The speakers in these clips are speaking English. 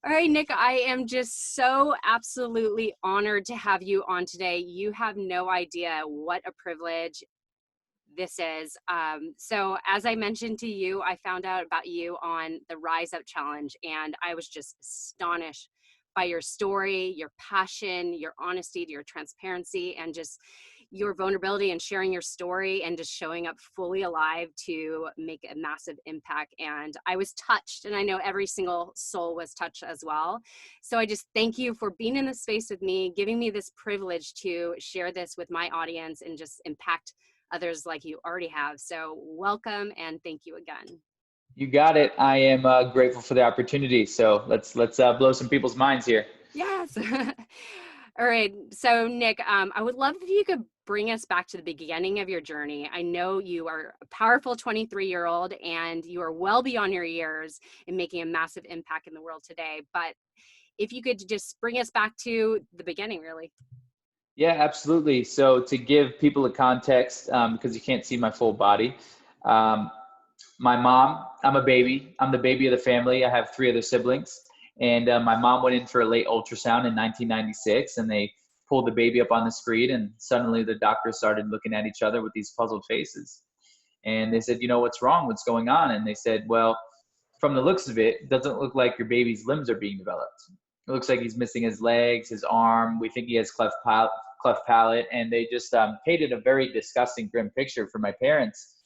All right, Nick, I am just so absolutely honored to have you on today. You have no idea what a privilege this is. So as I mentioned to you, I found out about you on the Rise Up Challenge, and I was just astonished by your story, your passion, your honesty, your transparency, and just your vulnerability and sharing your story and just showing up fully alive to make a massive impact. And I was touched, and I know every single soul was touched as well. So I just thank you for being in this space with me, giving me this privilege to share this with my audience and just impact others like you already have. So welcome and thank you again. You got it. I am grateful for the opportunity. So let's blow some people's minds here. Yes. All right. So Nick, I would love if you could bring us back to the beginning of your journey. I know you are a powerful 23-year-old and you are well beyond your years in making a massive impact in the world today. But if you could just bring us back to the beginning, really. Yeah, absolutely. So to give people a context, because you can't see my full body, my mom, I'm a baby. I'm the baby of the family. I have 3 other siblings. And my mom went in for a late ultrasound in 1996, and they pulled the baby up on the screen, and suddenly the doctors started looking at each other with these puzzled faces. And they said, what's wrong? What's going on? And they said, well, from the looks of it, it doesn't look like your baby's limbs are being developed. It looks like he's missing his legs, his arm. We think he has cleft palate. And they just painted a very disgusting, grim picture for my parents.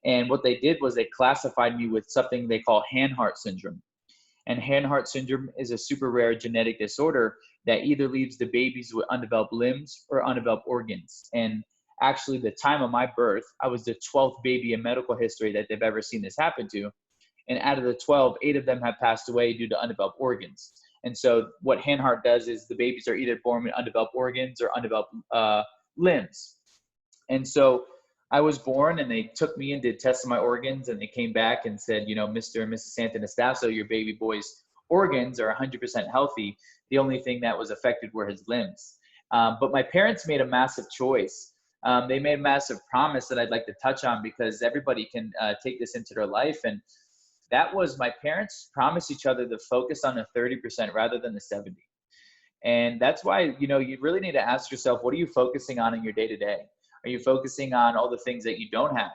And what they did was they classified me with something they call Hanhart syndrome. And Hanhart syndrome is a super rare genetic disorder that either leaves the babies with undeveloped limbs or undeveloped organs. And actually, the time of my birth, I was the 12th baby in medical history that they've ever seen this happen to. And out of the 12, 8 of them have passed away due to undeveloped organs. And so what Hanhart does is the babies are either born with undeveloped organs or undeveloped limbs. And so I was born, and they took me and did tests of my organs, and they came back and said, Mr. and Mrs. Santonastasso, your baby boy's organs are 100% healthy. The only thing that was affected were his limbs. But my parents made a massive choice. They made a massive promise that I'd like to touch on, because everybody can take this into their life. And that was, my parents promised each other to focus on the 30% rather than the 70. And that's why, you really need to ask yourself, what are you focusing on in your day-to-day? Are you focusing on all the things that you don't have?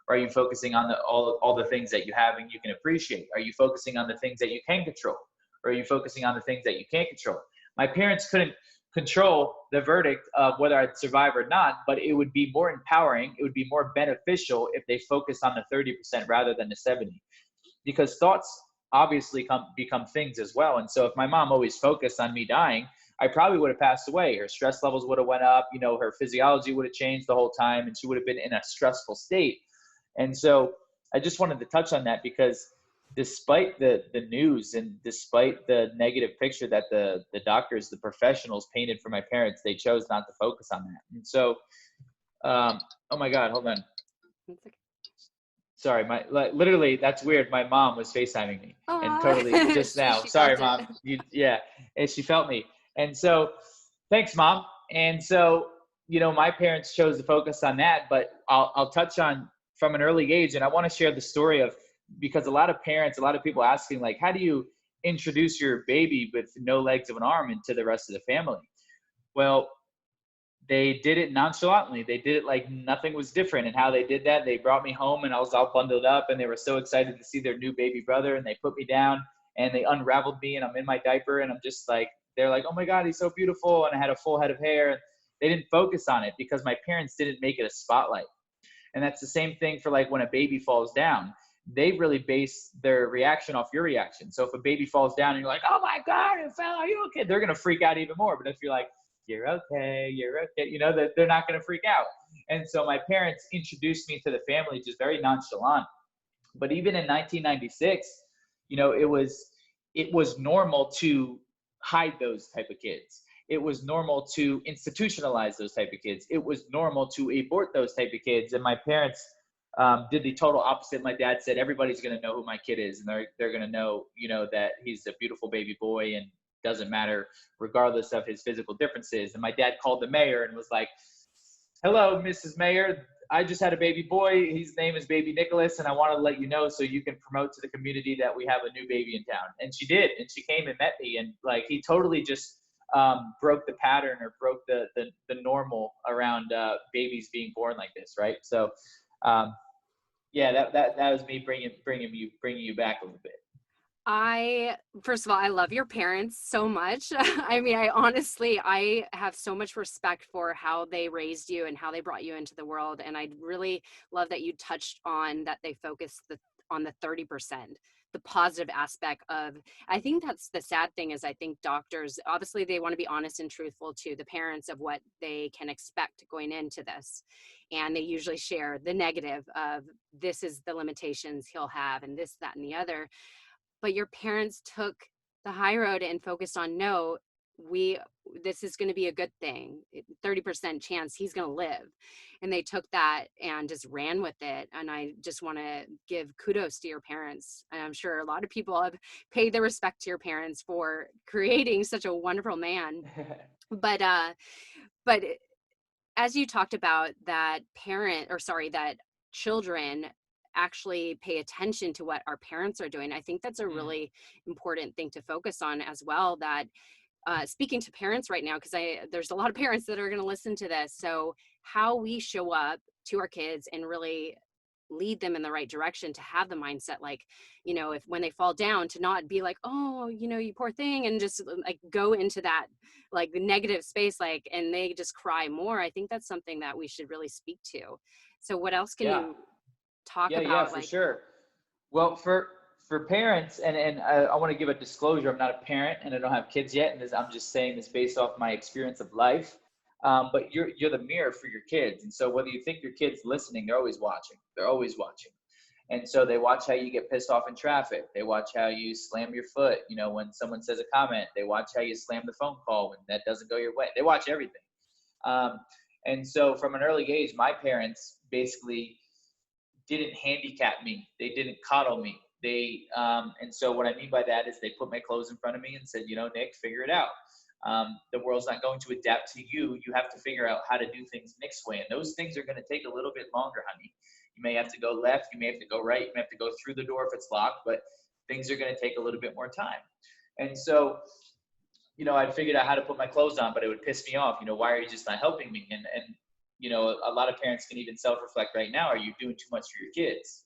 Or are you focusing on all the things that you have and you can appreciate? Are you focusing on the things that you can control? Or are you focusing on the things that you can't control? My parents couldn't control the verdict of whether I'd survive or not, but it would be more empowering, it would be more beneficial if they focused on the 30% rather than the 70. Because thoughts obviously become things as well. And so if my mom always focused on me dying, I probably would have passed away. Her stress levels would have went up, her physiology would have changed the whole time, and she would have been in a stressful state. And so I just wanted to touch on that, because despite the news and despite the negative picture that the doctors, the professionals painted for my parents, they chose not to focus on that. And so, oh my God, hold on. Sorry, literally, that's weird. My mom was FaceTiming me and totally just now. Sorry, Mom. Yeah, and she felt me. And so, thanks, Mom. And so, my parents chose to focus on that, but I'll touch on from an early age, and I want to share the story of, because a lot of parents, a lot of people asking, like, how do you introduce your baby with no legs of an arm into the rest of the family? Well, they did it nonchalantly. They did it like nothing was different. And how they did that, they brought me home and I was all bundled up, and they were so excited to see their new baby brother, and they put me down and they unraveled me, and I'm in my diaper, and I'm just like, they're like, oh my God, he's so beautiful. And I had a full head of hair. They didn't focus on it because my parents didn't make it a spotlight. And that's the same thing for like when a baby falls down. They really base their reaction off your reaction. So if a baby falls down and you're like, oh my God, it fell, are you okay? They're going to freak out even more. But if you're like, you're okay, that they're not going to freak out. And so my parents introduced me to the family just very nonchalant. But even in 1996, it was normal to hide those type of kids. It was normal to institutionalize those type of kids. It was normal to abort those type of kids. And my parents did the total opposite. My dad said, everybody's going to know who my kid is. And they're going to know, that he's a beautiful baby boy and doesn't matter regardless of his physical differences. And my dad called the mayor and was like, hello, Mrs. Mayor. I just had a baby boy. His name is baby Nicholas. And I wanted to let you know so you can promote to the community that we have a new baby in town. And she did. And she came and met me. And like, he totally just broke the pattern or broke the normal around babies being born like this. Right. So yeah, that was me bringing you back a little bit. First of all, I love your parents so much. I mean, I have so much respect for how they raised you and how they brought you into the world. And I really love that you touched on that they focus on the 30%, the positive aspect of, I think that's the sad thing is I think doctors, obviously they want to be honest and truthful to the parents of what they can expect going into this. And they usually share the negative of this is the limitations he'll have and this, that, and the other. But your parents took the high road and focused on, no, this is going to be a good thing. 30% chance he's going to live. And they took that and just ran with it. And I just want to give kudos to your parents. And I'm sure a lot of people have paid their respect to your parents for creating such a wonderful man. But as you talked about that children actually pay attention to what our parents are doing. I think that's a really important thing to focus on as well, that speaking to parents right now, because there's a lot of parents that are going to listen to this. So how we show up to our kids and really lead them in the right direction, to have the mindset, like, if when they fall down, to not be like, oh, you poor thing, and just like go into that like the negative space, like, and they just cry more. I think that's something that we should really speak to. So what else can you talk about? Yeah, for sure. Well, for parents, and I want to give a disclosure. I'm not a parent and I don't have kids yet. And I'm just saying this based off my experience of life. But you're the mirror for your kids. And so whether you think your kid's listening, they're always watching. They're always watching. And so they watch how you get pissed off in traffic. They watch how you slam your foot, when someone says a comment. They watch how you slam the phone call when that doesn't go your way. They watch everything. And so from an early age, my parents basically didn't handicap me. They didn't coddle me. And so what I mean by that is they put my clothes in front of me and said, Nick, figure it out. The world's not going to adapt to you. You have to figure out how to do things Nick's way. And those things are going to take a little bit longer, honey. You may have to go left. You may have to go right. You may have to go through the door if it's locked, but things are going to take a little bit more time. And so, I figured out how to put my clothes on, but it would piss me off. Why are you just not helping me? And a lot of parents can even self-reflect right now. Are you doing too much for your kids?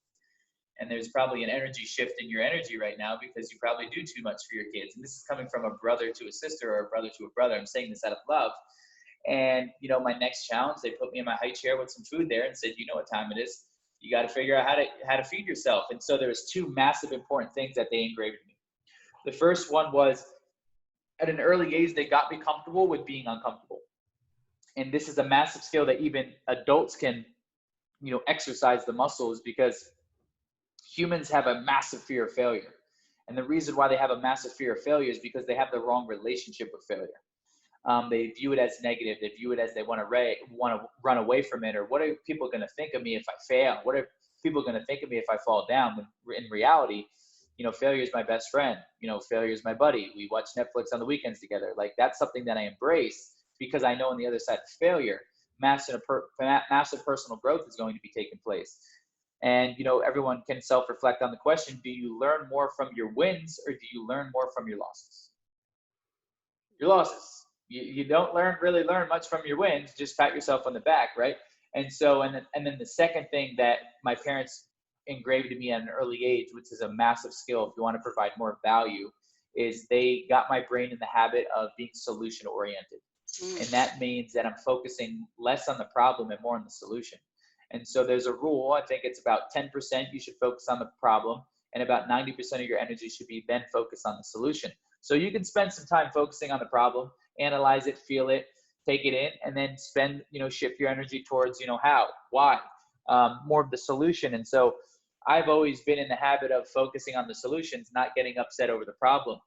And there's probably an energy shift in your energy right now because you probably do too much for your kids. And this is coming from a brother to a sister or a brother to a brother. I'm saying this out of love. And, my next challenge, they put me in my high chair with some food there and said, you know what time it is. You got to figure out how to feed yourself. And so there was two massive important things that they engraved in me. The first one was at an early age, they got me comfortable with being uncomfortable. And this is a massive skill that even adults can, exercise the muscles, because humans have a massive fear of failure. And the reason why they have a massive fear of failure is because they have the wrong relationship with failure. They view it as negative. They view it as they want to run away from it. Or what are people going to think of me if I fail? What are people going to think of me if I fall down? When in reality, failure is my best friend. Failure is my buddy. We watch Netflix on the weekends together. Like, that's something that I embrace, because I know on the other side of failure, massive personal growth is going to be taking place. And, everyone can self-reflect on the question, do you learn more from your wins or do you learn more from your losses? Your losses. You don't really learn much from your wins. Just pat yourself on the back, right? And so, and then the second thing that my parents engraved in me at an early age, which is a massive skill if you want to provide more value, is they got my brain in the habit of being solution-oriented. And that means that I'm focusing less on the problem and more on the solution. And so there's a rule. I think it's about 10% you should focus on the problem, and about 90% of your energy should be then focused on the solution. So you can spend some time focusing on the problem, analyze it, feel it, take it in, and then shift your energy towards, how, why, more of the solution. And so I've always been in the habit of focusing on the solutions, not getting upset over the problem.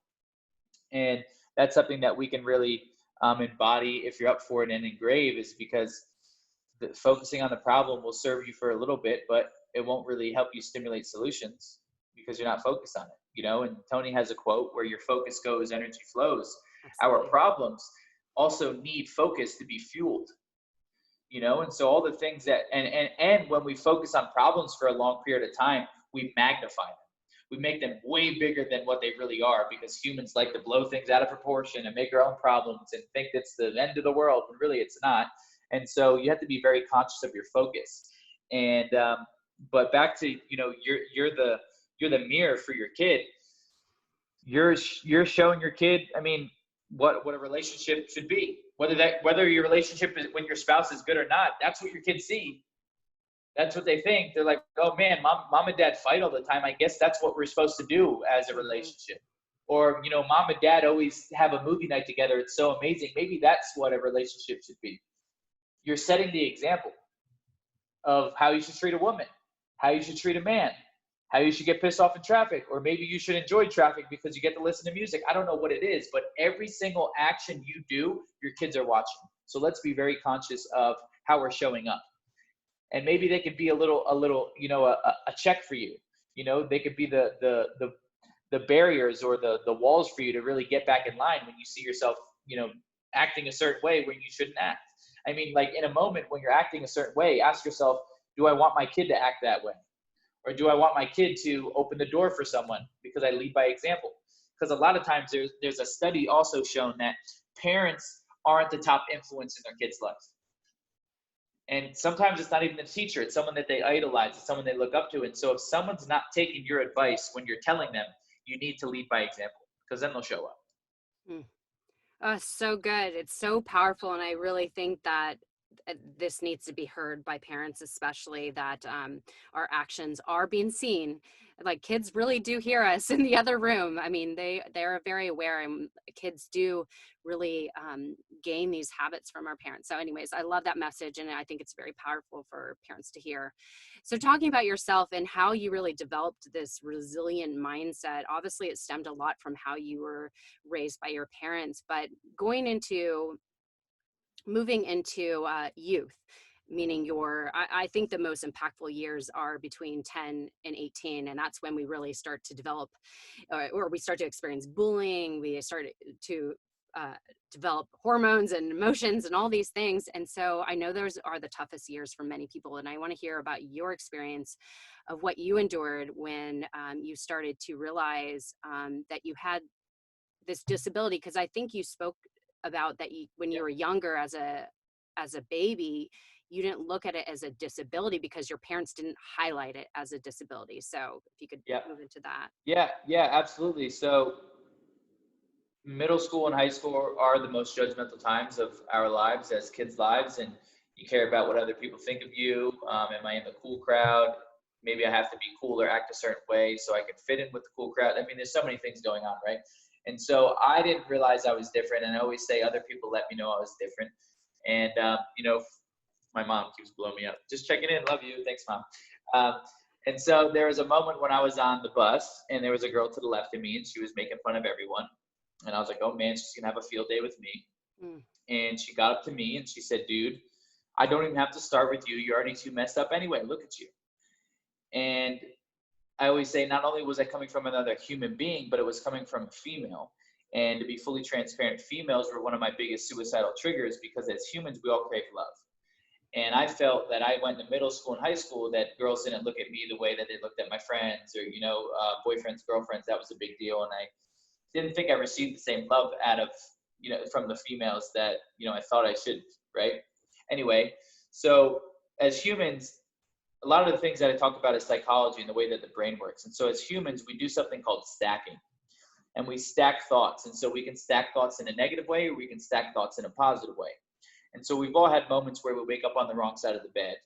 And that's something that we can really embody if you're up for it and engrave, is because focusing on the problem will serve you for a little bit, but it won't really help you stimulate solutions because you're not focused on it, and Tony has a quote, where your focus goes, energy flows. Absolutely. Our problems also need focus to be fueled. you know? And so all the things that, and when we focus on problems for a long period of time, we magnify them. We make them way bigger than what they really are, because humans like to blow things out of proportion and make our own problems and think it's the end of the world, when really it's not. And so you have to be very conscious of your focus. And, but back to, you know, you're the mirror for your kid. You're showing your kid, I mean, what a relationship should be. Whether your relationship with your spouse is good or not, that's what your kids see. That's what they think. They're like, oh man, mom and dad fight all the time. I guess that's what we're supposed to do as a relationship. Or, you know, mom and dad always have a movie night together. It's so amazing. Maybe that's what a relationship should be. You're setting the example of how you should treat a woman, how you should treat a man, how you should get pissed off in traffic, or maybe you should enjoy traffic because you get to listen to music. I don't know what it is, but every single action you do, your kids are watching. So let's be very conscious of how we're showing up. And maybe they could be a little, you know, a check for you. You know, they could be the barriers or the walls for you to really get back in line when you see yourself, you know, acting a certain way when you shouldn't act. I mean, like in a moment when you're acting a certain way, ask yourself, do I want my kid to act that way? Or do I want my kid to open the door for someone because I lead by example? Because a lot of times there's a study also shown that parents aren't the top influence in their kid's life. And sometimes it's not even the teacher. It's someone that they idolize. It's someone they look up to. And so if someone's not taking your advice when you're telling them, you need to lead by example, because then they'll show up. Oh, so good. It's so powerful. And I really think that this needs to be heard by parents, especially that our actions are being seen. Like kids really do hear us in the other room. I mean, they're very aware, and kids do really gain these habits from our parents. So anyways, I love that message, and I think it's very powerful for parents to hear. So talking about yourself and how you really developed this resilient mindset, obviously it stemmed a lot from how you were raised by your parents, but moving into youth, meaning I think the most impactful years are between 10 and 18. And that's when we really start to develop, or we start to experience bullying. We start to develop hormones and emotions and all these things. And so I know those are the toughest years for many people. And I want to hear about your experience of what you endured when you started to realize that you had this disability. Because I think you spoke about that when you were younger as a baby, you didn't look at it as a disability because your parents didn't highlight it as a disability. So if you could move into that. Yeah, absolutely. So middle school and high school are the most judgmental times of our lives as kids' lives, and you care about what other people think of you. Am I in the cool crowd? Maybe I have to be cool or act a certain way so I can fit in with the cool crowd. I mean, there's so many things going on, right? And so I didn't realize I was different, and I always say other people let me know I was different. And, you know, my mom keeps blowing me up. Just checking in. Love you. Thanks, Mom. And so there was a moment when I was on the bus, and there was a girl to the left of me, and she was making fun of everyone. And I was like, oh, man, she's going to have a field day with me. And she got up to me, and she said, dude, I don't even have to start with you. You're already too messed up anyway. Look at you. And I always say not only was I coming from another human being, but it was coming from a female. And to be fully transparent, females were one of my biggest suicidal triggers, because as humans, we all crave love. And I felt that I went to middle school and high school that girls didn't look at me the way that they looked at my friends, or, you know, boyfriends, girlfriends. That was a big deal. And I didn't think I received the same love out of, you know, from the females that, you know, I thought I should, right? Anyway, so as humans, a lot of the things that I talk about is psychology and the way that the brain works. And so as humans, we do something called stacking, and we stack thoughts. And so we can stack thoughts in a negative way, or we can stack thoughts in a positive way. And so we've all had moments where we wake up on the wrong side of the bed,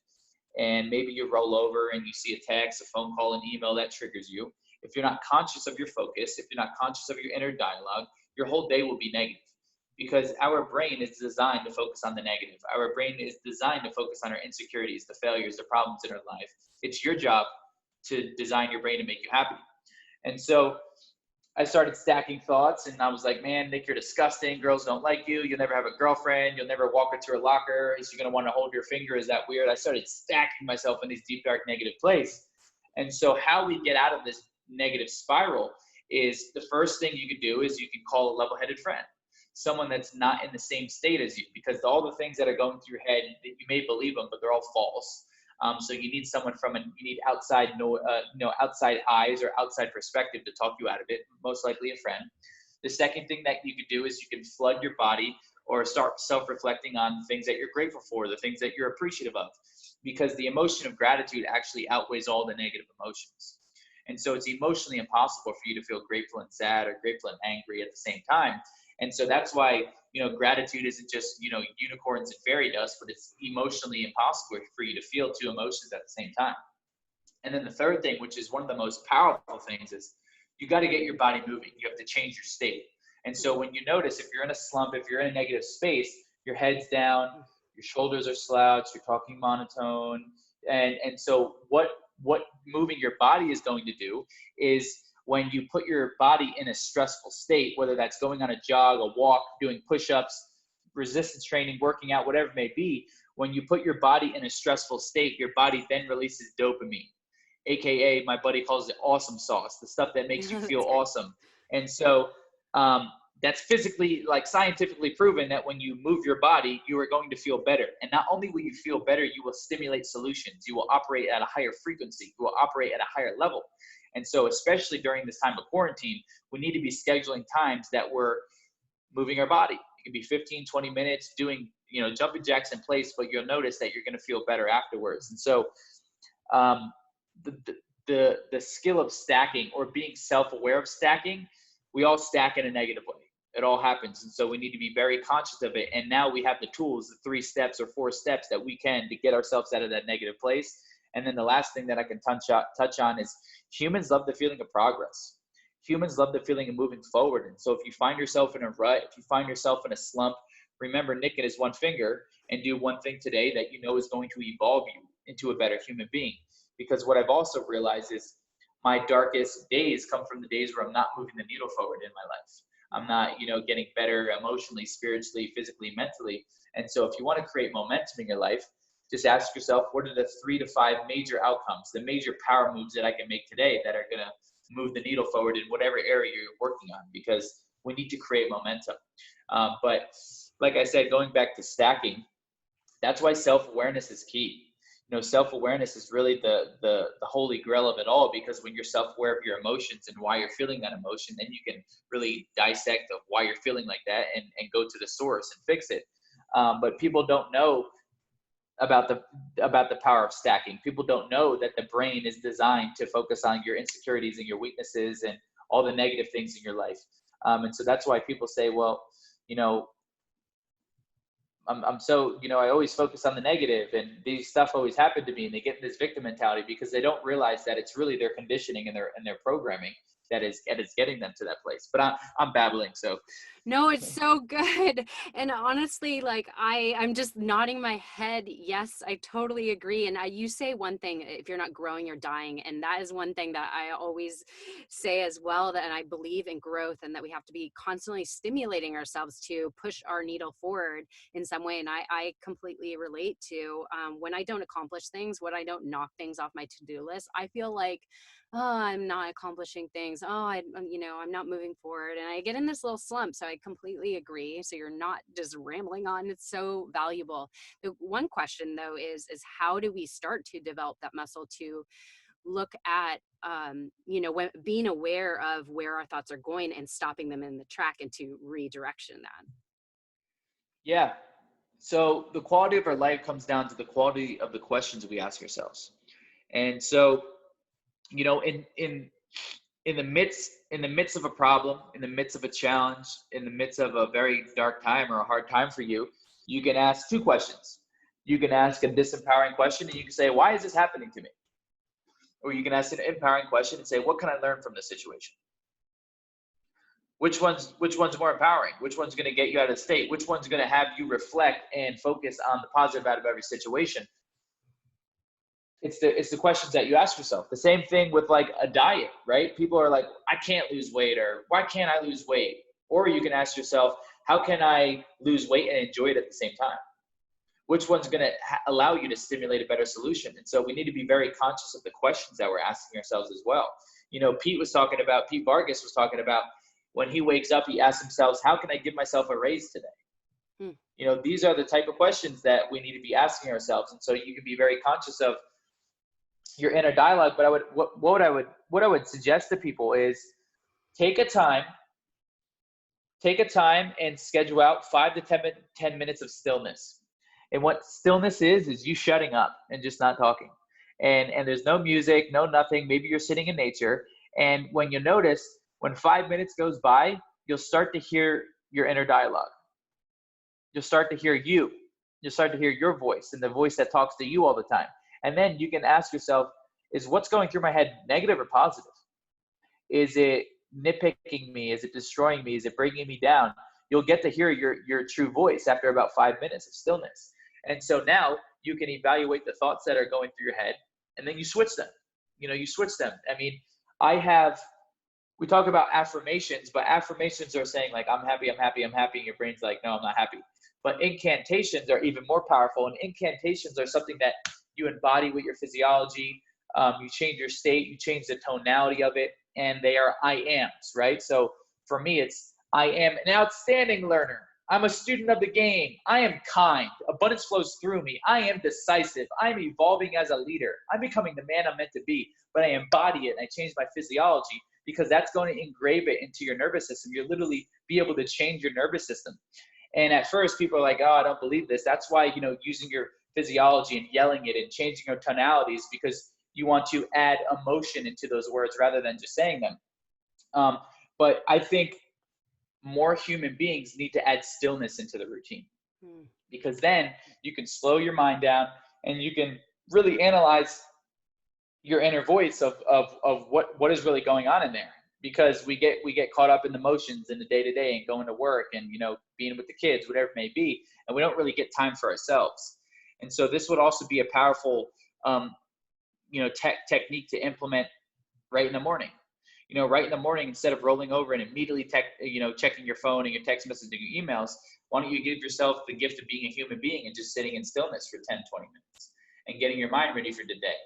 and maybe you roll over and you see a text, a phone call, an email that triggers you. If you're not conscious of your focus, if you're not conscious of your inner dialogue, your whole day will be negative, because our brain is designed to focus on the negative. Our brain is designed to focus on our insecurities, the failures, the problems in our life. It's your job to design your brain to make you happy. And so I started stacking thoughts, and I was like, man, Nick, you're disgusting. Girls don't like you. You'll never have a girlfriend. You'll never walk into her locker. Is she going to want to hold your finger? Is that weird? I started stacking myself in these deep, dark, negative places. And so how we get out of this negative spiral is, the first thing you could do is you can call a level-headed friend. someone that's not in the same state as you, because all the things that are going through your head, you may believe them, but they're all false. So you need someone you need outside, outside eyes or outside perspective to talk you out of it, most likely a friend. The second thing that you could do is you can flood your body or start self-reflecting on things that you're grateful for, the things that you're appreciative of, because the emotion of gratitude actually outweighs all the negative emotions. And so it's emotionally impossible for you to feel grateful and sad or grateful and angry at the same time. And so that's why, gratitude isn't just, unicorns and fairy dust, but it's emotionally impossible for you to feel two emotions at the same time. And then the third thing, which is one of the most powerful things, is you got to get your body moving. You have to change your state. And so when you notice, if you're in a slump, if you're in a negative space, your head's down, your shoulders are slouched, you're talking monotone. And so what moving your body is going to do is, when you put your body in a stressful state, whether that's going on a jog, a walk, doing push-ups, resistance training, working out, whatever it may be, when you put your body in a stressful state, your body then releases dopamine, AKA my buddy calls it awesome sauce, the stuff that makes you feel awesome. And so that's physically, scientifically proven that when you move your body, you are going to feel better. And not only will you feel better, you will stimulate solutions. You will operate at a higher frequency. You will operate at a higher level. And so especially during this time of quarantine, we need to be scheduling times that we're moving our body. It can be 15, 20 minutes doing, jumping jacks in place, but you'll notice that you're going to feel better afterwards. And so the skill of stacking, or being self-aware of stacking, we all stack in a negative way. It all happens. And so we need to be very conscious of it. And now we have the tools, the 3 steps or 4 steps that we can to get ourselves out of that negative place. And then the last thing that I can touch on is, humans love the feeling of progress. Humans love the feeling of moving forward. And so if you find yourself in a rut, if you find yourself in a slump, remember Nick and his one finger, and do one thing today that is going to evolve you into a better human being. Because what I've also realized is, my darkest days come from the days where I'm not moving the needle forward in my life. I'm not, getting better emotionally, spiritually, physically, mentally. And so if you want to create momentum in your life, just ask yourself, what are the 3 to 5 major outcomes, the major power moves that I can make today that are going to move the needle forward in whatever area you're working on, because we need to create momentum. But like I said, going back to stacking, that's why self-awareness is key. Self-awareness is really the holy grail of it all, because when you're self-aware of your emotions and why you're feeling that emotion, then you can really dissect of why you're feeling like that and go to the source and fix it. But people don't know about the power of stacking. People don't know that the brain is designed to focus on your insecurities and your weaknesses and all the negative things in your life. And so that's why people say, well, I'm so, I always focus on the negative, and these stuff always happen to me, and they get in this victim mentality because they don't realize that it's really their conditioning and their programming that is getting them to that place. But I'm babbling, so. No, it's so good. And honestly, I'm just nodding my head. Yes, I totally agree. And you say one thing, if you're not growing, you're dying. And that is one thing that I always say as well, that I believe in growth, and that we have to be constantly stimulating ourselves to push our needle forward in some way. And I completely relate to when I don't accomplish things, when I don't knock things off my to-do list, I feel like, oh, I'm not accomplishing things. Oh, I'm not moving forward. And I get in this little slump. So I completely agree. So you're not just rambling on. It's so valuable. The one question though is how do we start to develop that muscle to look at, when being aware of where our thoughts are going and stopping them in the track, and to redirection that? Yeah. So the quality of our life comes down to the quality of the questions we ask ourselves. And so, in the midst of a problem, in the midst of a challenge, in the midst of a very dark time or a hard time for you, you can ask 2 questions. You can ask a disempowering question, and you can say, why is this happening to me? Or you can ask an empowering question and say, what can I learn from this situation? Which one's more empowering? Which one's going to get you out of the state? Which one's going to have you reflect and focus on the positive out of every situation? It's the questions that you ask yourself. The same thing with a diet, right? People are like, I can't lose weight, or why can't I lose weight? Or you can ask yourself, how can I lose weight and enjoy it at the same time? Which one's going to allow you to stimulate a better solution? And so we need to be very conscious of the questions that we're asking ourselves as well. Pete Vargas was talking about, When he wakes up, he asks himself, how can I give myself a raise today? Hmm. You know, these are the type of questions that we need to be asking ourselves. And so you can be very conscious of your inner dialogue. But what I would suggest to people is take a time and schedule out 5 to 10 minutes of stillness. And what stillness is you shutting up and just not talking. And there's no music, no nothing. Maybe you're sitting in nature. And when you notice, when 5 minutes goes by, you'll start to hear your inner dialogue. You'll start to hear you. You'll start to hear your voice and the voice that talks to you all the time. And then you can ask yourself, is what's going through my head negative or positive? Is it nitpicking me? Is it destroying me? Is it bringing me down? You'll get to hear your true voice after about 5 minutes of stillness. And so now you can evaluate the thoughts that are going through your head, and then you switch them. You switch them. I mean, we talk about affirmations, but affirmations are saying like, I'm happy, I'm happy, I'm happy. And your brain's like, no, I'm not happy. But incantations are even more powerful. And incantations are something that you embody with your physiology. You change your state, you change the tonality of it, and they are I ams, right? So for me, it's I am an outstanding learner. I'm a student of the game. I am kind. Abundance flows through me. I am decisive. I'm evolving as a leader. I'm becoming the man I'm meant to be, but I embody it and I change my physiology because that's going to engrave it into your nervous system. You'll literally be able to change your nervous system. And at first people are like, oh, I don't believe this. That's why, using your physiology and yelling it and changing your tonalities, because you want to add emotion into those words rather than just saying them. But I think more human beings need to add stillness into the routine, because then you can slow your mind down and you can really analyze your inner voice of what is really going on in there. Because we get caught up in the motions in the day-to-day and going to work and, being with the kids, whatever it may be. And we don't really get time for ourselves. And so this would also be a powerful, technique to implement right in the morning. Right in the morning, instead of rolling over and immediately checking your phone and your text messages and your emails, why don't you give yourself the gift of being a human being and just sitting in stillness for 10, 20 minutes and getting your mind ready for the day.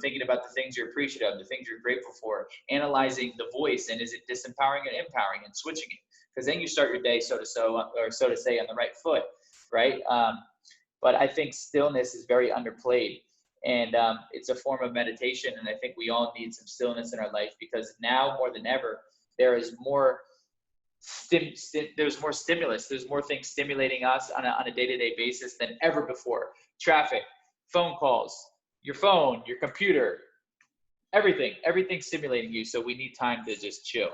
Thinking about the things you're appreciative of, the things you're grateful for, analyzing the voice, and is it disempowering and empowering, and switching it. Because then you start your day, so to say, on the right foot, right? But I think stillness is very underplayed. And it's a form of meditation. And I think we all need some stillness in our life, because now more than ever, there is more there's more stimulus. There's more things stimulating us on a day-to-day basis than ever before. Traffic, phone calls, your phone, your computer, everything's stimulating you. So we need time to just chill.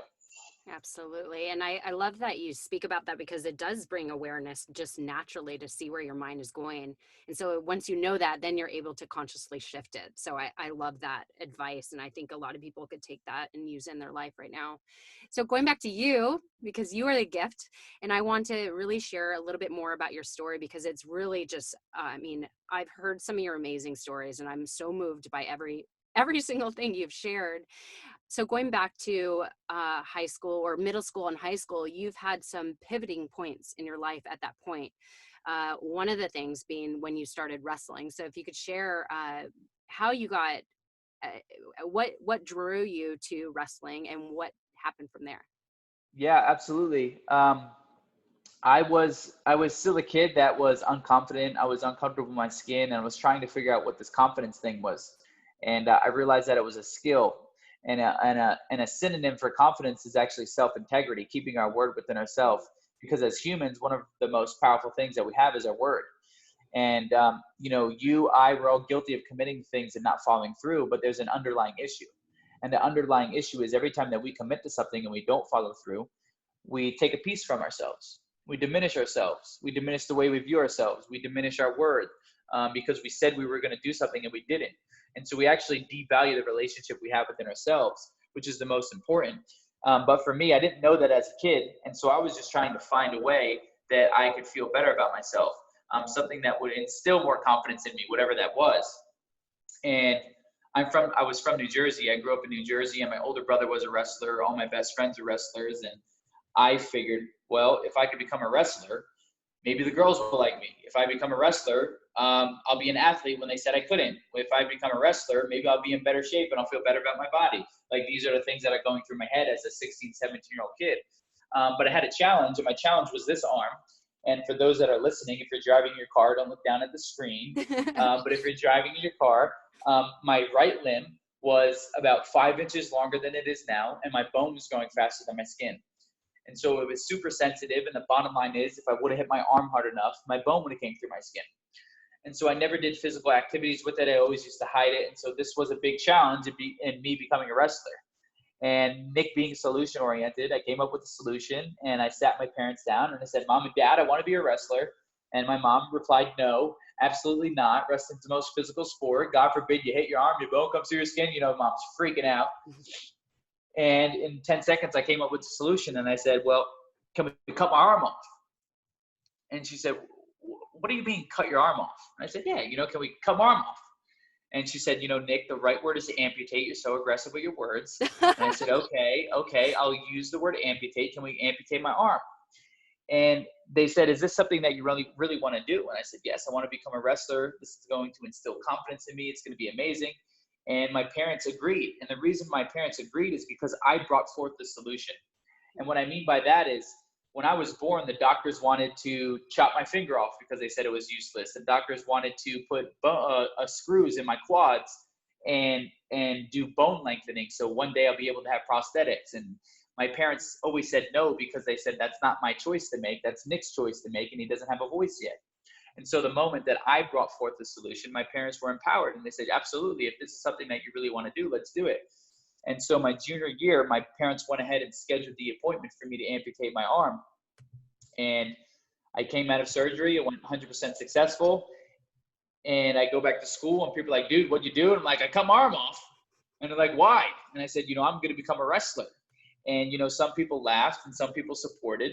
Absolutely. And I love that you speak about that, because it does bring awareness just naturally to see where your mind is going. And so once you know that, then you're able to consciously shift it. So I love that advice. And I think a lot of people could take that and use it in their life right now. So going back to you, because you are the gift, and I want to really share a little bit more about your story, because it's really just, I've heard some of your amazing stories, and I'm so moved by every single thing you've shared. So going back to high school or middle school and high school, you've had some pivoting points in your life at that point. One of the things being when you started wrestling. So if you could share how you got, what drew you to wrestling and what happened from there. Yeah, absolutely. I was still a kid that was unconfident. I was uncomfortable with my skin, and I was trying to figure out what this confidence thing was. And I realized that it was a skill. And a synonym for confidence is actually self-integrity, keeping our word within ourselves. Because as humans, one of the most powerful things that we have is our word. And, we're all guilty of committing things and not following through, but there's an underlying issue. And the underlying issue is every time that we commit to something and we don't follow through, we take a piece from ourselves. We diminish ourselves. We diminish the way we view ourselves. We diminish our worth because we said we were going to do something and we didn't. And so we actually devalue the relationship we have within ourselves, which is the most important. But for me, I didn't know that as a kid. And so I was just trying to find a way that I could feel better about myself, something that would instill more confidence in me, whatever that was. And I was from New Jersey. I grew up in New Jersey, and my older brother was a wrestler. All my best friends were wrestlers. And I figured, well, if I could become a wrestler, maybe the girls will like me. If I become a wrestler, I'll be an athlete when they said I couldn't. If I become a wrestler, maybe I'll be in better shape and I'll feel better about my body. Like, these are the things that are going through my head as a 16, 17-year-old kid. But I had a challenge, and my challenge was this arm. And for those that are listening, if you're driving your car, don't look down at the screen. But if you're driving in your car, my right limb was about 5 inches longer than it is now, and my bone was going faster than my skin. And so it was super sensitive. And the bottom line is, if I would have hit my arm hard enough, my bone would have came through my skin. And so I never did physical activities with it. I always used to hide it. And so this was a big challenge in me becoming a wrestler. And Nick being solution oriented, I came up with a solution, and I sat my parents down and I said, Mom and Dad, I want to be a wrestler. And my mom replied, no, absolutely not. Wrestling's the most physical sport. God forbid you hit your arm, your bone comes through your skin. You know, Mom's freaking out. And in 10 seconds, I came up with a solution, and I said, well, can we cut my arm off? And she said, what do you mean cut your arm off? And I said, yeah, can we cut my arm off? And she said, Nick, the right word is to amputate. You're so aggressive with your words. And I said, okay, I'll use the word amputate. Can we amputate my arm? And they said, is this something that you really, really want to do? And I said, yes, I want to become a wrestler. This is going to instill confidence in me. It's going to be amazing. And my parents agreed. And the reason my parents agreed is because I brought forth the solution. And what I mean by that is, when I was born, the doctors wanted to chop my finger off because they said it was useless. The doctors wanted to put screws in my quads and do bone lengthening, so one day I'll be able to have prosthetics. And my parents always said no, because they said, that's not my choice to make. That's Nick's choice to make, and he doesn't have a voice yet. And so the moment that I brought forth the solution, my parents were empowered, and they said, absolutely, if this is something that you really want to do, let's do it. And so my junior year, my parents went ahead and scheduled the appointment for me to amputate my arm. And I came out of surgery. It went 100% successful. And I go back to school, and people are like, dude, what'd you do? And I'm like, I cut my arm off. And they're like, why? And I said, I'm going to become a wrestler. And, some people laughed and some people supported.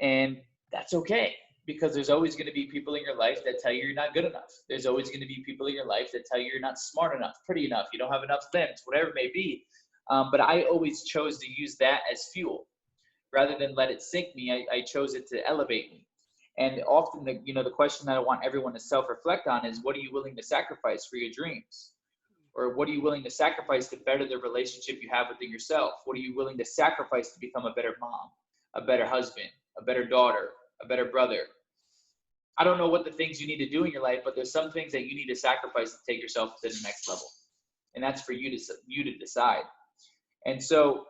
And that's okay, because there's always going to be people in your life that tell you you're not good enough. There's always going to be people in your life that tell you you're not smart enough, pretty enough, you don't have enough limbs, whatever it may be. But I always chose to use that as fuel. Rather than let it sink me, I chose it to elevate me. And often, the question that I want everyone to self-reflect on is, what are you willing to sacrifice for your dreams? Or what are you willing to sacrifice to better the relationship you have within yourself? What are you willing to sacrifice to become a better mom, a better husband, a better daughter, a better brother? I don't know what the things you need to do in your life, but there's some things that you need to sacrifice to take yourself to the next level. And that's for you to decide. And so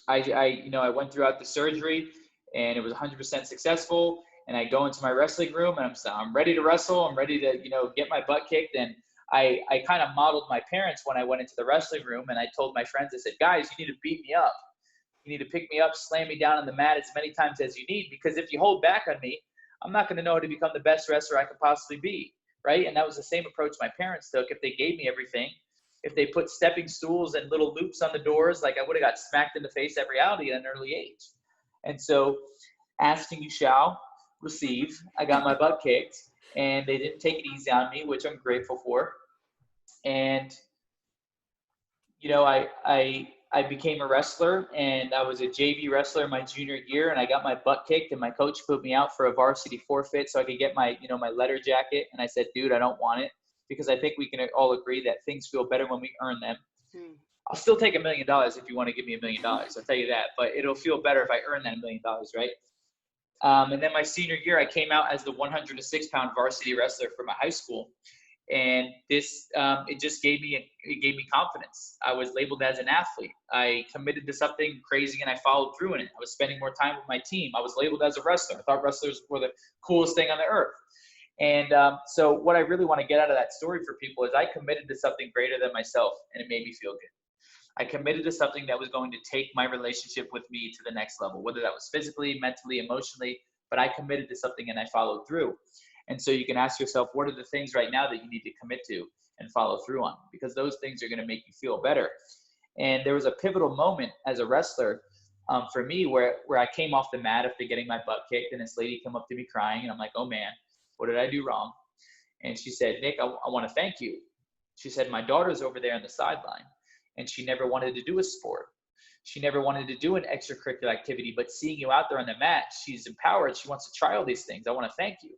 I went throughout the surgery, and it was 100% successful. And I go into my wrestling room, and I'm ready to wrestle. I'm ready to, get my butt kicked. And I kind of modeled my parents when I went into the wrestling room, and I told my friends, I said, guys, you need to beat me up. You need to pick me up, slam me down on the mat as many times as you need, because if you hold back on me, I'm not going to know how to become the best wrestler I could possibly be, right? And that was the same approach my parents took. If they gave me everything, if they put stepping stools and little loops on the doors, like I would have got smacked in the face at reality at an early age. And so, asking you shall receive. I got my butt kicked, and they didn't take it easy on me, which I'm grateful for. And, I became a wrestler, and I was a JV wrestler my junior year, and I got my butt kicked, and my coach put me out for a varsity forfeit so I could get my, my letter jacket. And I said, dude, I don't want it, because I think we can all agree that things feel better when we earn them. I'll still take $1 million if you want to give me $1 million. I'll tell you that, but it'll feel better if I earn that $1 million, right? And then my senior year, I came out as the 106-pound varsity wrestler for my high school. And this, it gave me confidence. I was labeled as an athlete. I committed to something crazy, and I followed through in it. I was spending more time with my team. I was labeled as a wrestler. I thought wrestlers were the coolest thing on the earth. And so what I really want to get out of that story for people is I committed to something greater than myself, and it made me feel good. I committed to something that was going to take my relationship with me to the next level, whether that was physically, mentally, emotionally, but I committed to something and I followed through. And so you can ask yourself, what are the things right now that you need to commit to and follow through on? Because those things are going to make you feel better. And there was a pivotal moment as a wrestler for me where I came off the mat after getting my butt kicked, and this lady came up to me crying, and I'm like, oh man, what did I do wrong? And she said, Nick, I want to thank you. She said, my daughter's over there on the sideline, and she never wanted to do a sport. She never wanted to do an extracurricular activity, but seeing you out there on the mat, she's empowered. She wants to try all these things. I want to thank you.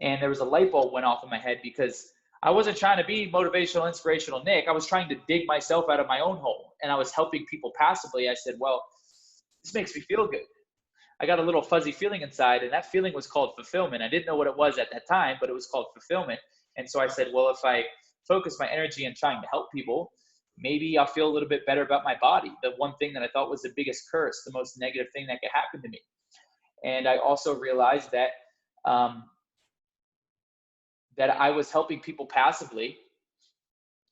And there was a light bulb went off in my head, because I wasn't trying to be motivational, inspirational Nick. I was trying to dig myself out of my own hole, and I was helping people passively. I said, well, this makes me feel good. I got a little fuzzy feeling inside, and that feeling was called fulfillment. I didn't know what it was at that time, but it was called fulfillment. And so I said, well, if I focus my energy on trying to help people, maybe I'll feel a little bit better about my body. The one thing that I thought was the biggest curse, the most negative thing that could happen to me. And I also realized that that I was helping people passively,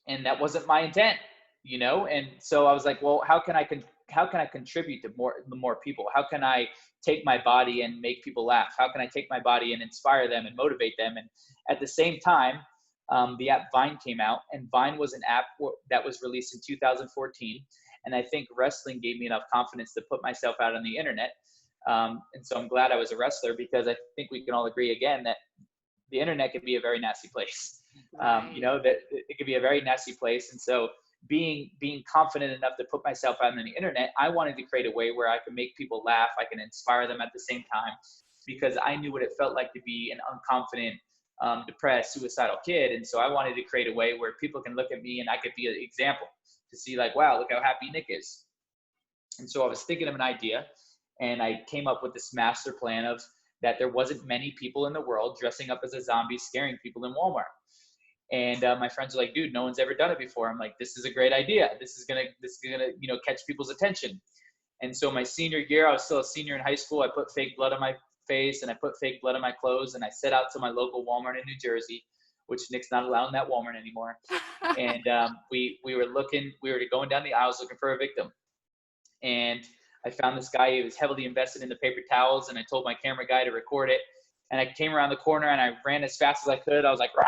and that wasn't my intent, you know? And so I was like, well, how can I contribute to more people? How can I take my body and make people laugh? How can I take my body and inspire them and motivate them? And at the same time, the app Vine came out, and Vine was an app that was released in 2014. And I think wrestling gave me enough confidence to put myself out on the internet. And so I'm glad I was a wrestler, because I think we can all agree again that the internet can be a very nasty place. You know, that it can be a very nasty place. And so being confident enough to put myself out on the internet, I wanted to create a way where I can make people laugh. I can inspire them at the same time, because I knew what it felt like to be an unconfident, depressed, suicidal kid. And so I wanted to create a way where people can look at me and I could be an example to see, like, wow, look how happy Nick is. And so I was thinking of an idea, and I came up with this master plan of that there wasn't many people in the world dressing up as a zombie scaring people in Walmart. And my friends were like, dude, no one's ever done it before. I'm like, this is a great idea. This is gonna you know, catch people's attention. And so my senior year, I was still a senior in high school. I put fake blood on my face, and I put fake blood on my clothes, and I set out to my local Walmart in New Jersey, which Nick's not allowed in that Walmart anymore. And we were going down the aisles looking for a victim. And I found this guy who was heavily invested in the paper towels, and I told my camera guy to record it. And I came around the corner, and I ran as fast as I could. I was like, rah!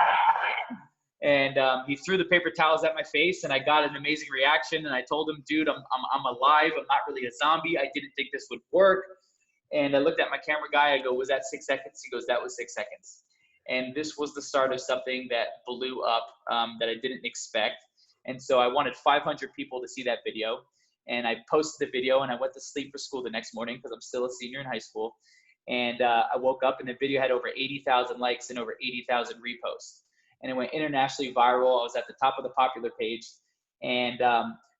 And he threw the paper towels at my face, and I got an amazing reaction. And I told him, dude, I'm alive. I'm not really a zombie. I didn't think this would work. And I looked at my camera guy. I go, was that 6 seconds? He goes, that was 6 seconds. And this was the start of something that blew up, that I didn't expect. And so I wanted 500 people to see that video. And I posted the video, and I went to sleep for school the next morning, because I'm still a senior in high school. And I woke up, and the video had over 80,000 likes and over 80,000 reposts. And it went internationally viral. I was at the top of the popular page. And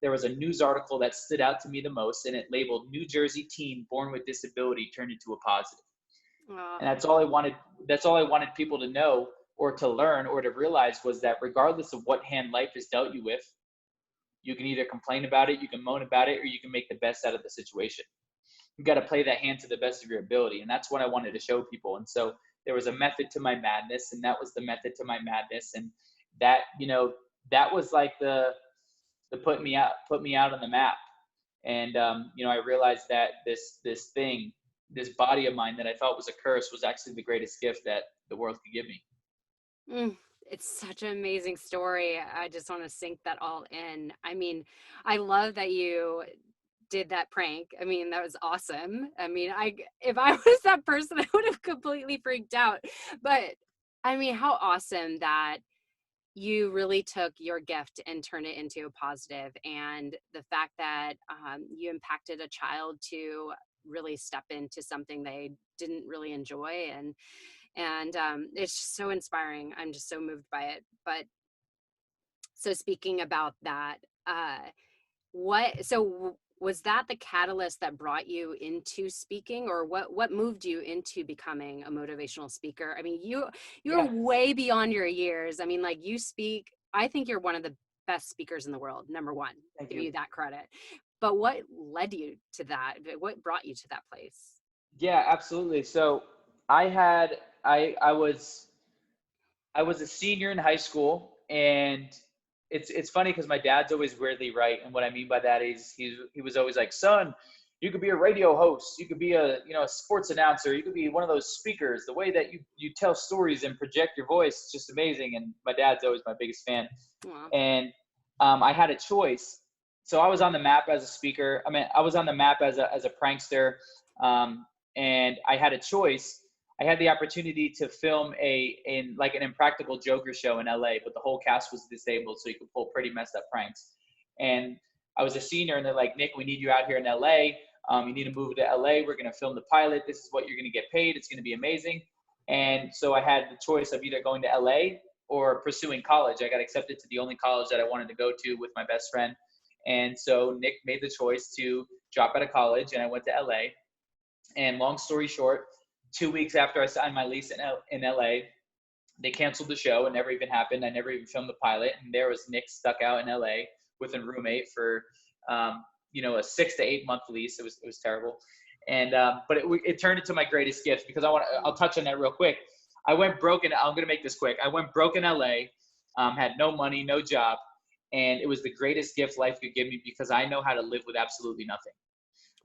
there was a news article that stood out to me the most, and it labeled New Jersey teen born with disability turned into a positive. And that's all I wanted people to know, or to learn, or to realize, was that regardless of what hand life has dealt you with, you can either complain about it, you can moan about it, or you can make the best out of the situation. You got to play that hand to the best of your ability. And that's what I wanted to show people. And so there was a method to my madness, and that was the method to my madness. And that, you know, that was like the put me out on the map. And, you know, I realized that this body of mine that I thought was a curse was actually the greatest gift that the world could give me. It's such an amazing story. I just want to sink that all in. I mean, I love that you did that prank. I mean, that was awesome. I mean, if I was that person, I would have completely freaked out. But I mean, how awesome that you really took your gift and turned it into a positive. And the fact that you impacted a child to really step into something they didn't really enjoy. And it's just so inspiring. I'm just so moved by it. But so speaking about that, was that the catalyst that brought you into speaking, or what moved you into becoming a motivational speaker? I mean, you're way beyond your years. I mean, like, you speak, I think you're one of the best speakers in the world, number one. Give you that credit. But what led you to that? What brought you to that place? Yeah, absolutely. So I was a senior in high school, and it's funny because my dad's always weirdly right. And what I mean by that is he was always like, son, you could be a radio host, you could be a sports announcer, you could be one of those speakers. The way that you tell stories and project your voice is just amazing. And my dad's always my biggest fan. Wow. And I had a choice. So I was on the map as a speaker. I mean, I was on the map as a prankster, and I had a choice. I had the opportunity to film an Impractical Joker show in LA, but the whole cast was disabled, so you could pull pretty messed up pranks. And I was a senior, and they're like, Nick, we need you out here in LA. You need to move to LA. We're going to film the pilot. This is what you're going to get paid. It's going to be amazing. And so I had the choice of either going to LA or pursuing college. I got accepted to the only college that I wanted to go to with my best friend. And so Nick made the choice to drop out of college, and I went to LA. And long story short, 2 weeks after I signed my lease in LA, they canceled the show. It never even happened. I never even filmed the pilot. And there was Nick stuck out in LA with a roommate for, a 6 to 8 month lease. It was terrible. And, but it turned into my greatest gift, because I'll touch on that real quick. I went broke I'm going to make this quick. I went broke in LA, had no money, no job. And it was the greatest gift life could give me, because I know how to live with absolutely nothing.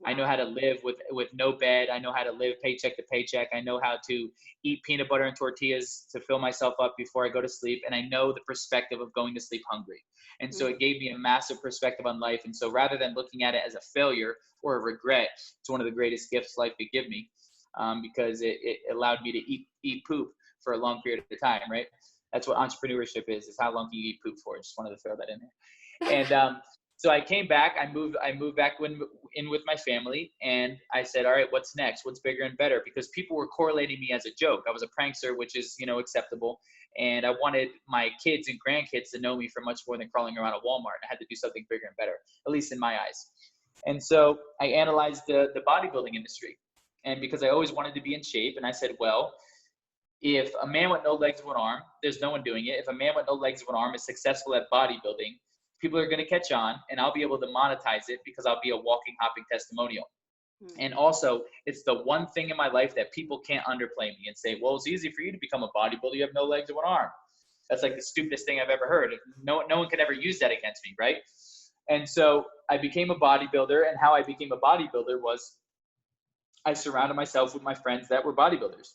I know how to live with no bed. I know how to live paycheck to paycheck. I know how to eat peanut butter and tortillas to fill myself up before I go to sleep. And I know the perspective of going to sleep hungry. And so it gave me a massive perspective on life. And so rather than looking at it as a failure or a regret, it's one of the greatest gifts life could give me, because it allowed me to eat poop for a long period of time, right? That's what entrepreneurship is how long can you eat poop for? Just wanted to throw that in there. And so I came back. I moved back in with my family, and I said, all right, what's next? What's bigger and better? Because people were correlating me as a joke. I was a prankster, which is, acceptable. And I wanted my kids and grandkids to know me for much more than crawling around a Walmart. I had to do something bigger and better, at least in my eyes. And so I analyzed the bodybuilding industry. And because I always wanted to be in shape, and I said, well, if a man with no legs, one arm, there's no one doing it. If a man with no legs, one arm is successful at bodybuilding, people are going to catch on, and I'll be able to monetize it because I'll be a walking, hopping testimonial. And also, it's the one thing in my life that people can't underplay me and say, well, it's easy for you to become a bodybuilder. You have no legs or one arm. That's like the stupidest thing I've ever heard. No one could ever use that against me, right? And so I became a bodybuilder, and how I became a bodybuilder was I surrounded myself with my friends that were bodybuilders,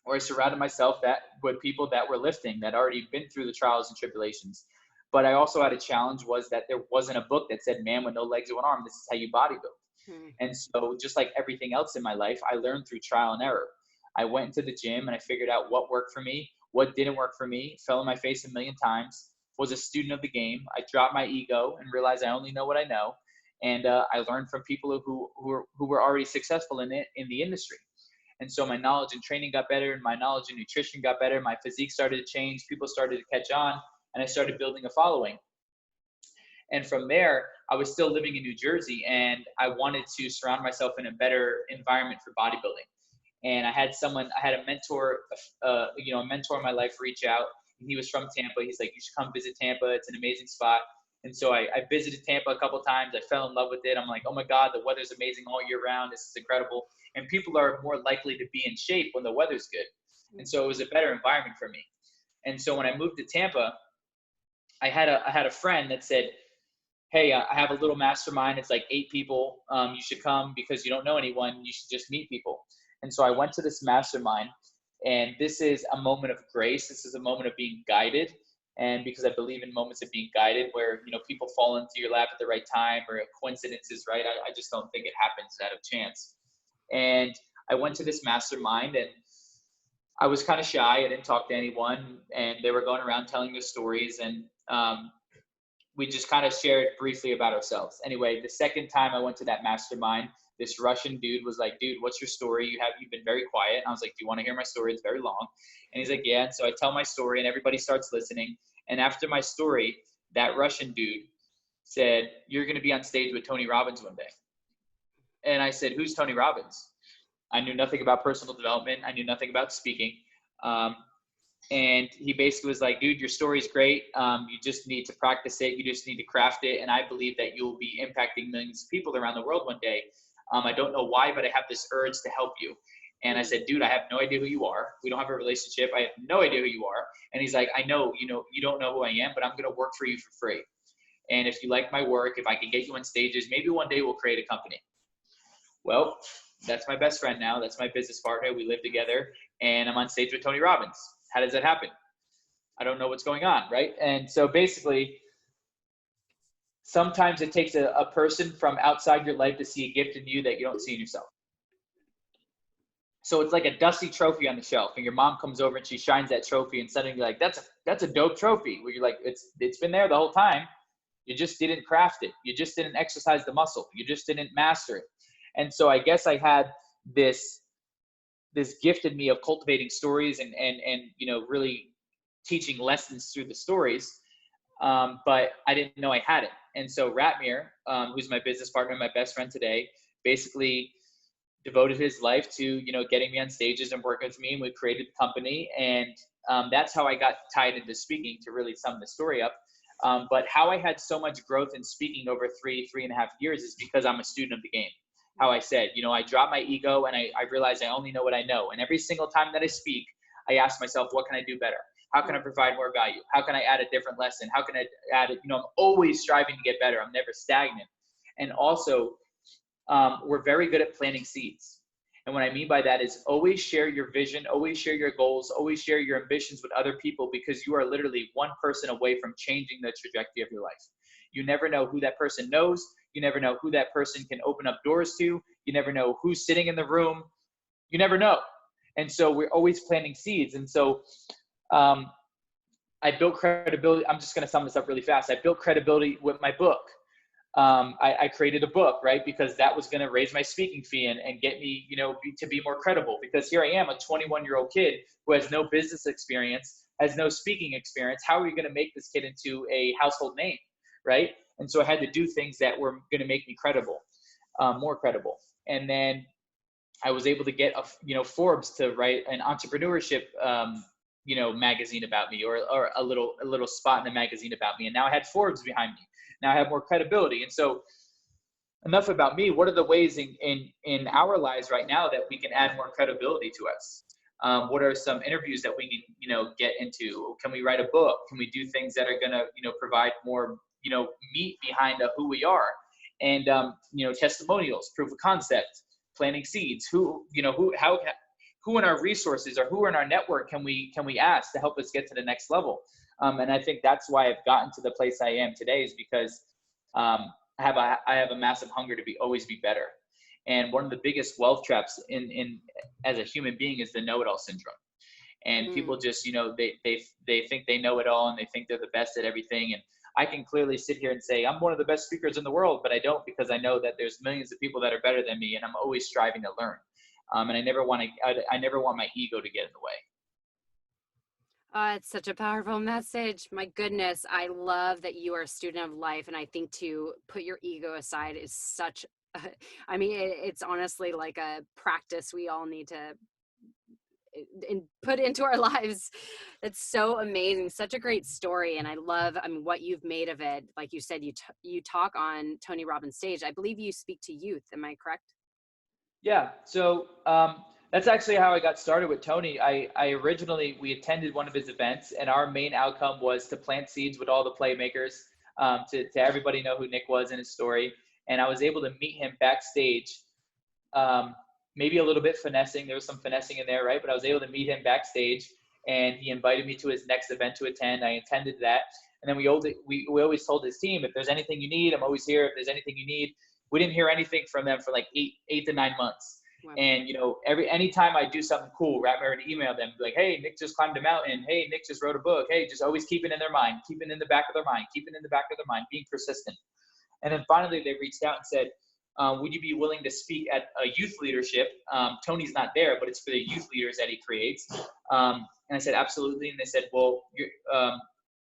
or I surrounded myself with people that were lifting, that already been through the trials and tribulations. But I also had a challenge, was that there wasn't a book that said, man with no legs or one arm, this is how you bodybuild. And so just like everything else in my life, I learned through trial and error. I went into the gym and I figured out what worked for me, what didn't work for me, fell on my face a million times, was a student of the game. I dropped my ego and realized I only know what I know. And I learned from people who were already successful in the industry. And so my knowledge and training got better, and my knowledge and nutrition got better. My physique started to change. People started to catch on, and I started building a following. And from there, I was still living in New Jersey, and I wanted to surround myself in a better environment for bodybuilding. And I had a mentor, a mentor in my life reach out, and he was from Tampa. He's like, you should come visit Tampa. It's an amazing spot. And so I visited Tampa a couple of times. I fell in love with it. I'm like, oh my God, the weather's amazing all year round. This is incredible. And people are more likely to be in shape when the weather's good. And so it was a better environment for me. And so when I moved to Tampa, I had a friend that said, hey, I have a little mastermind. It's like 8 people. You should come because you don't know anyone. You should just meet people. And so I went to this mastermind, and this is a moment of grace. This is a moment of being guided. And because I believe in moments of being guided where, people fall into your lap at the right time, or coincidences, right? I just don't think it happens out of chance. And I went to this mastermind, and I was kind of shy. I didn't talk to anyone, and they were going around telling their stories, and we just kind of shared briefly about ourselves. Anyway, the second time I went to that mastermind, this Russian dude was like, dude, what's your story? You've been very quiet. And I was like, do you want to hear my story? It's very long. And he's like, yeah. And so I tell my story, and everybody starts listening. And after my story, that Russian dude said, you're going to be on stage with Tony Robbins one day. And I said, who's Tony Robbins? I knew nothing about personal development. I knew nothing about speaking. And he basically was like, dude, your story's great. You just need to practice it. You just need to craft it. And I believe that you'll be impacting millions of people around the world one day. I don't know why, but I have this urge to help you. And I said, dude, I have no idea who you are. We don't have a relationship. I have no idea who you are. And he's like, I know, you don't know who I am, but I'm going to work for you for free. And if you like my work, if I can get you on stages, maybe one day we'll create a company. Well, that's my best friend now. That's my business partner. We live together, and I'm on stage with Tony Robbins. How does that happen? I don't know what's going on, right? And so basically, sometimes it takes a person from outside your life to see a gift in you that you don't see in yourself. So it's like a dusty trophy on the shelf, and your mom comes over and she shines that trophy, and suddenly you're like, that's a dope trophy. Where you're like, it's been there the whole time. You just didn't craft it. You just didn't exercise the muscle. You just didn't master it. And so I guess I had this this gift in me of cultivating stories and really teaching lessons through the stories. But I didn't know I had it. And so Ratmir, who's my business partner, my best friend today, basically devoted his life to, getting me on stages and working with me, and we created the company. And that's how I got tied into speaking, to really sum the story up. But how I had so much growth in speaking over 3.5 years is because I'm a student of the game. How I said, I dropped my ego, and I realized I only know what I know. And every single time that I speak, I ask myself, what can I do better? How can I provide more value? How can I add a different lesson? How can I add it? I'm always striving to get better. I'm never stagnant. And also, we're very good at planting seeds. And what I mean by that is always share your vision, always share your goals, always share your ambitions with other people, because you are literally one person away from changing the trajectory of your life. You never know who that person knows. You never know who that person can open up doors to. You never know who's sitting in the room. You never know. And so we're always planting seeds. And so I built credibility. I'm just going to sum this up really fast. I built credibility with my book. I created a book, right? Because that was going to raise my speaking fee and get me, to be more credible. Because here I am, a 21-year-old kid who has no business experience, has no speaking experience. How are we going to make this kid into a household name, right? And so I had to do things that were going to make me credible, more credible. And then I was able to get, Forbes to write an entrepreneurship, magazine about me, or a little spot in the magazine about me. And now I had Forbes behind me. Now I have more credibility. And so enough about me. What are the ways in our lives right now that we can add more credibility to us? What are some interviews that we can, get into? Can we write a book? Can we do things that are going to, provide more, meat behind who we are? And, testimonials, proof of concept, planting seeds. Who in our resources or who in our network can we ask to help us get to the next level? And I think that's why I've gotten to the place I am today, is because I have a massive hunger to always be better. And one of the biggest wealth traps in as a human being is the know-it-all syndrome. And people just, they think they know it all, and they think they're the best at everything. And I can clearly sit here and say I'm one of the best speakers in the world, but I don't, because I know that there's millions of people that are better than me, and I'm always striving to learn. And I never want my ego to get in the way. It's such a powerful message. My goodness, I love that you are a student of life. And I think to put your ego aside is such, it's honestly like a practice we all need to put into our lives. It's so amazing. Such a great story. And I love, what you've made of it. Like you said, you talk on Tony Robbins' stage. I believe you speak to youth. Am I correct? Yeah. So that's actually how I got started with Tony. We attended one of his events, and our main outcome was to plant seeds with all the playmakers, to everybody know who Nick was in his story. And I was able to meet him backstage, maybe a little bit finessing. There was some finessing in there, right? But I was able to meet him backstage, and he invited me to his next event to attend. I attended that. And then we always told his team, if there's anything you need, I'm always here. If there's anything you need. We didn't hear anything from them for like 8 to 9 months. Wow. And, anytime I do something cool, Ratmir would email them, like, hey, Nick just climbed a mountain. Hey, Nick just wrote a book. Hey, just always keep it in their mind, keep it in the back of their mind, being persistent. And then finally they reached out and said, would you be willing to speak at a youth leadership? Tony's not there, but it's for the youth leaders that he creates. And I said, absolutely. And they said, well,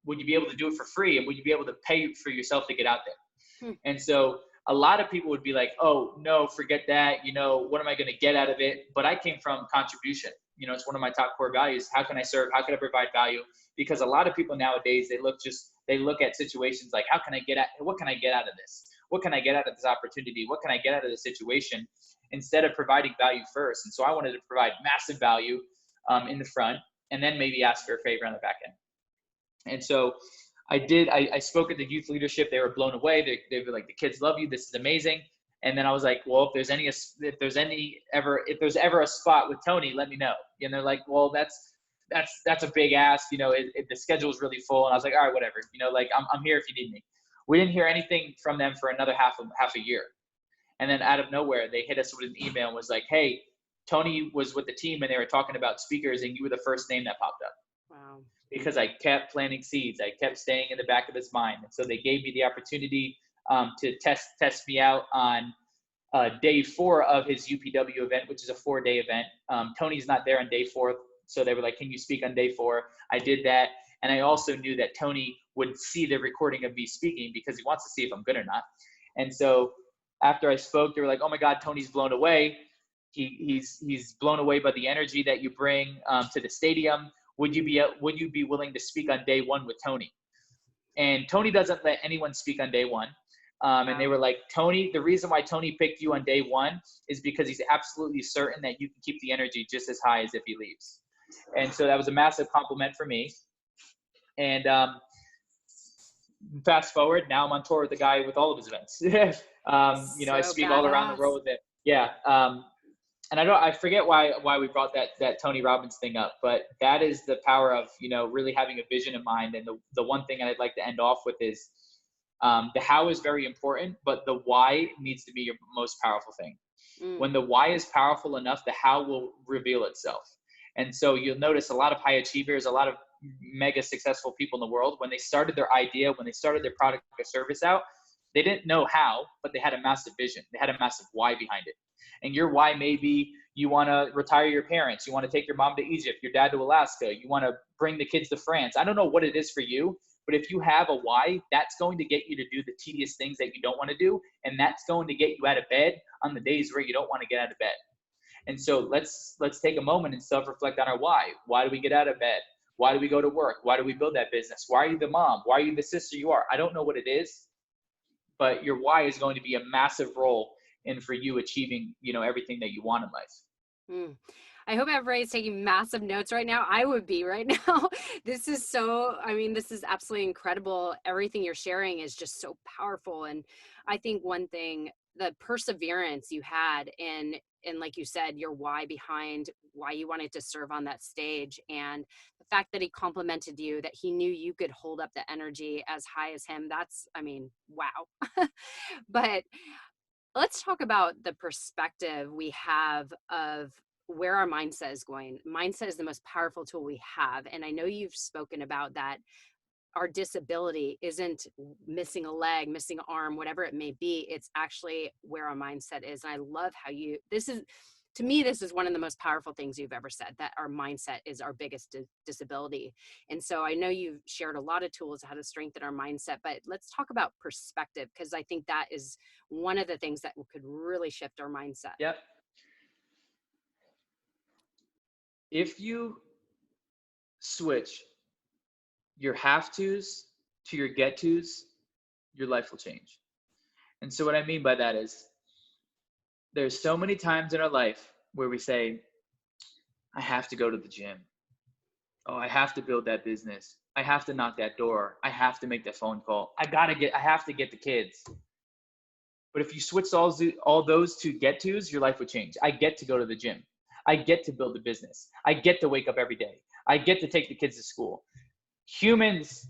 would you be able to do it for free? And would you be able to pay for yourself to get out there? And so a lot of people would be like, oh, no, forget that. What am I going to get out of it? But I came from contribution. It's one of my top core values. How can I serve? How can I provide value? Because a lot of people nowadays, they look at situations like, what can I get out of this? What can I get out of this opportunity? What can I get out of this situation? Instead of providing value first. And so I wanted to provide massive value in the front, and then maybe ask for a favor on the back end. And so I did. I spoke at the youth leadership. They were blown away. They were like, the kids love you. This is amazing. And then I was like, well, if there's ever a spot with Tony, let me know. And they're like, well, that's a big ask. The schedule's really full. And I was like, all right, whatever. I'm here if you need me. We didn't hear anything from them for another half a year. And then out of nowhere, they hit us with an email and was like, hey, Tony was with the team and they were talking about speakers, and you were the first name that popped up. Wow. Because I kept planting seeds. I kept staying in the back of his mind. And so they gave me the opportunity to test me out on day 4 of his UPW event, which is a 4-day event. Tony's not there on day 4. So they were like, can you speak on day 4? I did that. And I also knew that Tony would see the recording of me speaking because he wants to see if I'm good or not. And so after I spoke, they were like, oh my God, Tony's blown away. He's blown away by the energy that you bring to the stadium. Would you be willing to speak on day 1 with Tony? And Tony doesn't let anyone speak on day 1. And they were like, Tony, the reason why Tony picked you on day 1 is because he's absolutely certain that you can keep the energy just as high as if he leaves. And so that was a massive compliment for me. And fast forward, now I'm on tour with the guy with all of his events. I speak all around the world with it. Yeah. And I forget why we brought that Tony Robbins thing up, but that is the power of, really having a vision in mind. And the one thing I'd like to end off with is the how is very important, but the why needs to be your most powerful thing. When the why is powerful enough, the how will reveal itself. And so you'll notice a lot of high achievers, a lot of mega successful people in the world, when they started their idea, when they started their product or service out, they didn't know how, but they had a massive vision. They had a massive why behind it. And your why may be you want to retire your parents. You want to take your mom to Egypt, your dad to Alaska. You want to bring the kids to France. I don't know what it is for you, but if you have a why, that's going to get you to do the tedious things that you don't want to do. And that's going to get you out of bed on the days where you don't want to get out of bed. And so let's take a moment and self-reflect on our why. Why do we get out of bed? Why do we go to work? Why do we build that business? Why are you the mom? Why are you the sister you are? I don't know what it is, but your why is going to be a massive role in for you achieving, everything that you want in life. I hope everybody's taking massive notes right now. I would be right now. This is absolutely incredible. Everything you're sharing is just so powerful. And I think one thing, the perseverance you had in like you said, your why behind why you wanted to serve on that stage, and the fact that he complimented you, that he knew you could hold up the energy as high as him. That's, wow. But let's talk about the perspective we have of where our mindset is going. Mindset is the most powerful tool we have. And I know you've spoken about that. Our disability isn't missing a leg, missing an arm, whatever it may be. It's actually where our mindset is. And I love how to me, this is one of the most powerful things you've ever said, that our mindset is our biggest disability. And so I know you've shared a lot of tools how to strengthen our mindset, but let's talk about perspective, because I think that is one of the things that could really shift our mindset. Yep. If you switch your have-tos to your get-tos, your life will change. And so what I mean by that is there's so many times in our life where we say, I have to go to the gym. Oh, I have to build that business. I have to knock that door. I have to make that phone call. I have to get the kids. But if you switch all those to get-tos, your life would change. I get to go to the gym. I get to build a business. I get to wake up every day. I get to take the kids to school. Humans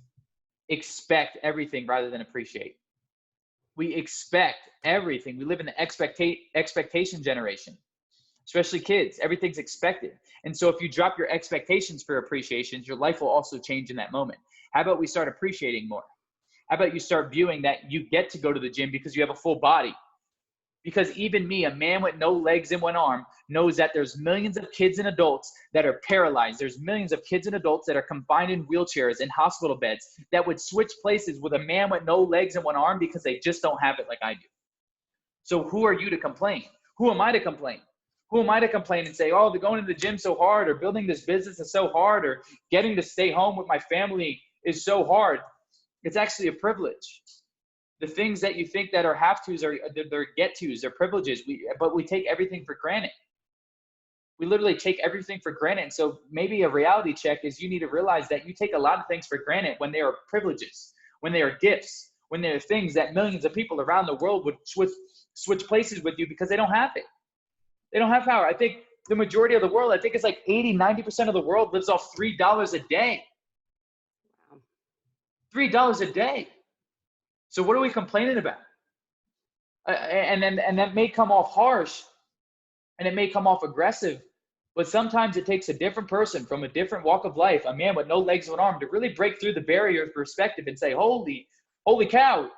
expect everything rather than appreciate. We expect everything. We live in the expectation generation, especially kids. Everything's expected. And so if you drop your expectations for appreciations, your life will also change in that moment. How about we start appreciating more? How about you start viewing that you get to go to the gym because you have a full body? Because even me, a man with no legs and one arm, knows that there's millions of kids and adults that are paralyzed. There's millions of kids and adults that are confined in wheelchairs and hospital beds that would switch places with a man with no legs and one arm because they just don't have it like I do. So who are you to complain? Who am I to complain? Who am I to complain and say, oh, they're going to the gym so hard, or building this business is so hard, or getting to stay home with my family is so hard? It's actually a privilege. The things that you think that are have-tos are they're get-tos, they're privileges. But we take everything for granted. We literally take everything for granted. And so maybe a reality check is you need to realize that you take a lot of things for granted when they are privileges, when they are gifts, when they are things that millions of people around the world would switch places with you because they don't have it. They don't have power. I think the majority of the world, I think it's like 80-90% of the world lives off $3 a day. $3 a day. So what are we complaining about? And that may come off harsh, and it may come off aggressive, but sometimes it takes a different person from a different walk of life, a man with no legs or an arm, to really break through the barrier of perspective and say, holy cow,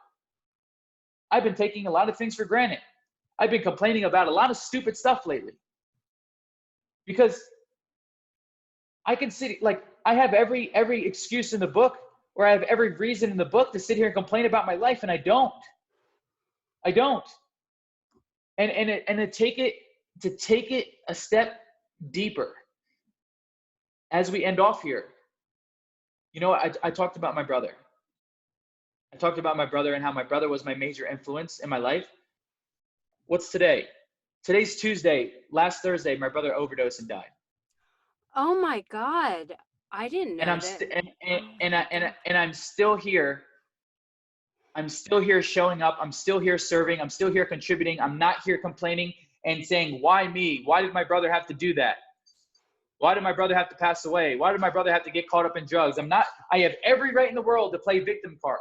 I've been taking a lot of things for granted. I've been complaining about a lot of stupid stuff lately because I can sit, like, I have every excuse in the book, or I have every reason in the book to sit here and complain about my life, and I don't. And to take it a step deeper as we end off here. You know, I talked about my brother. I talked about my brother and how my brother was my major influence in my life. What's today? Today's Tuesday. Last Thursday, my brother overdosed and died. Oh my God. I didn't know that. And I'm still here. I'm still here showing up. I'm still here serving. I'm still here contributing. I'm not here complaining and saying, why me? Why did my brother have to do that? Why did my brother have to pass away? Why did my brother have to get caught up in drugs? I have every right in the world to play victim card.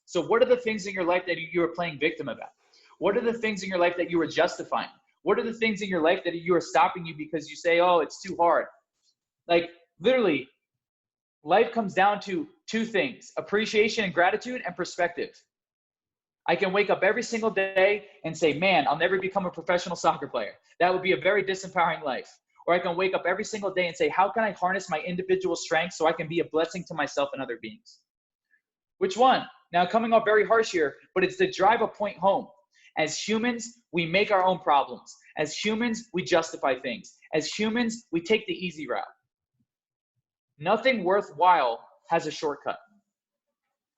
So what are the things in your life that you are playing victim about? What are the things in your life that you are justifying? What are the things in your life that you are stopping you because you say, oh, it's too hard? Like, literally, life comes down to two things: appreciation and gratitude, and perspective. I can wake up every single day and say, man, I'll never become a professional soccer player. That would be a very disempowering life. Or I can wake up every single day and say, how can I harness my individual strengths so I can be a blessing to myself and other beings? Which one? Now, coming off very harsh here, but it's to drive a point home. As humans, we make our own problems. As humans, we justify things. As humans, we take the easy route. Nothing worthwhile has a shortcut.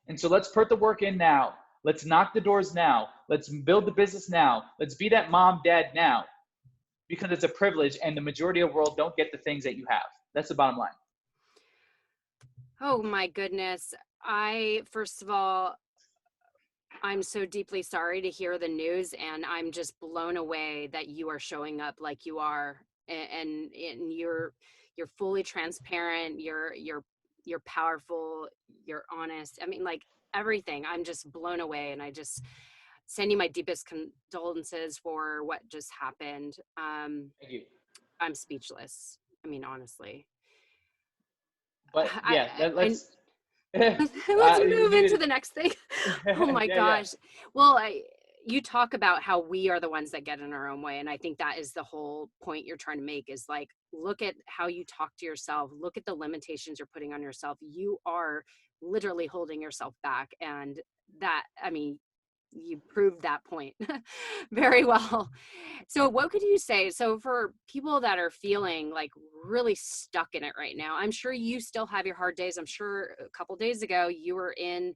And so let's put the work in now. Let's knock the doors now. Let's build the business now. Let's be that mom, dad now. Because it's a privilege, and the majority of the world don't get the things that you have. That's the bottom line. Oh my goodness. First of all, I'm so deeply sorry to hear the news, and I'm just blown away that you are showing up like you are, and you're fully transparent. You're powerful. You're honest. I mean, like, everything. I'm just blown away, and I just send you my deepest condolences for what just happened. Thank you. I'm speechless. I mean, honestly. But yeah, let's Let's move into the next thing. Oh my gosh. Well, you talk about how we are the ones that get in our own way. And I think that is the whole point you're trying to make, is like, look at how you talk to yourself. Look at the limitations you're putting on yourself. You are literally holding yourself back. And that, I mean, you proved that point very well. So what could you say? So for people that are feeling like really stuck in it right now, I'm sure you still have your hard days. I'm sure a couple days ago you were in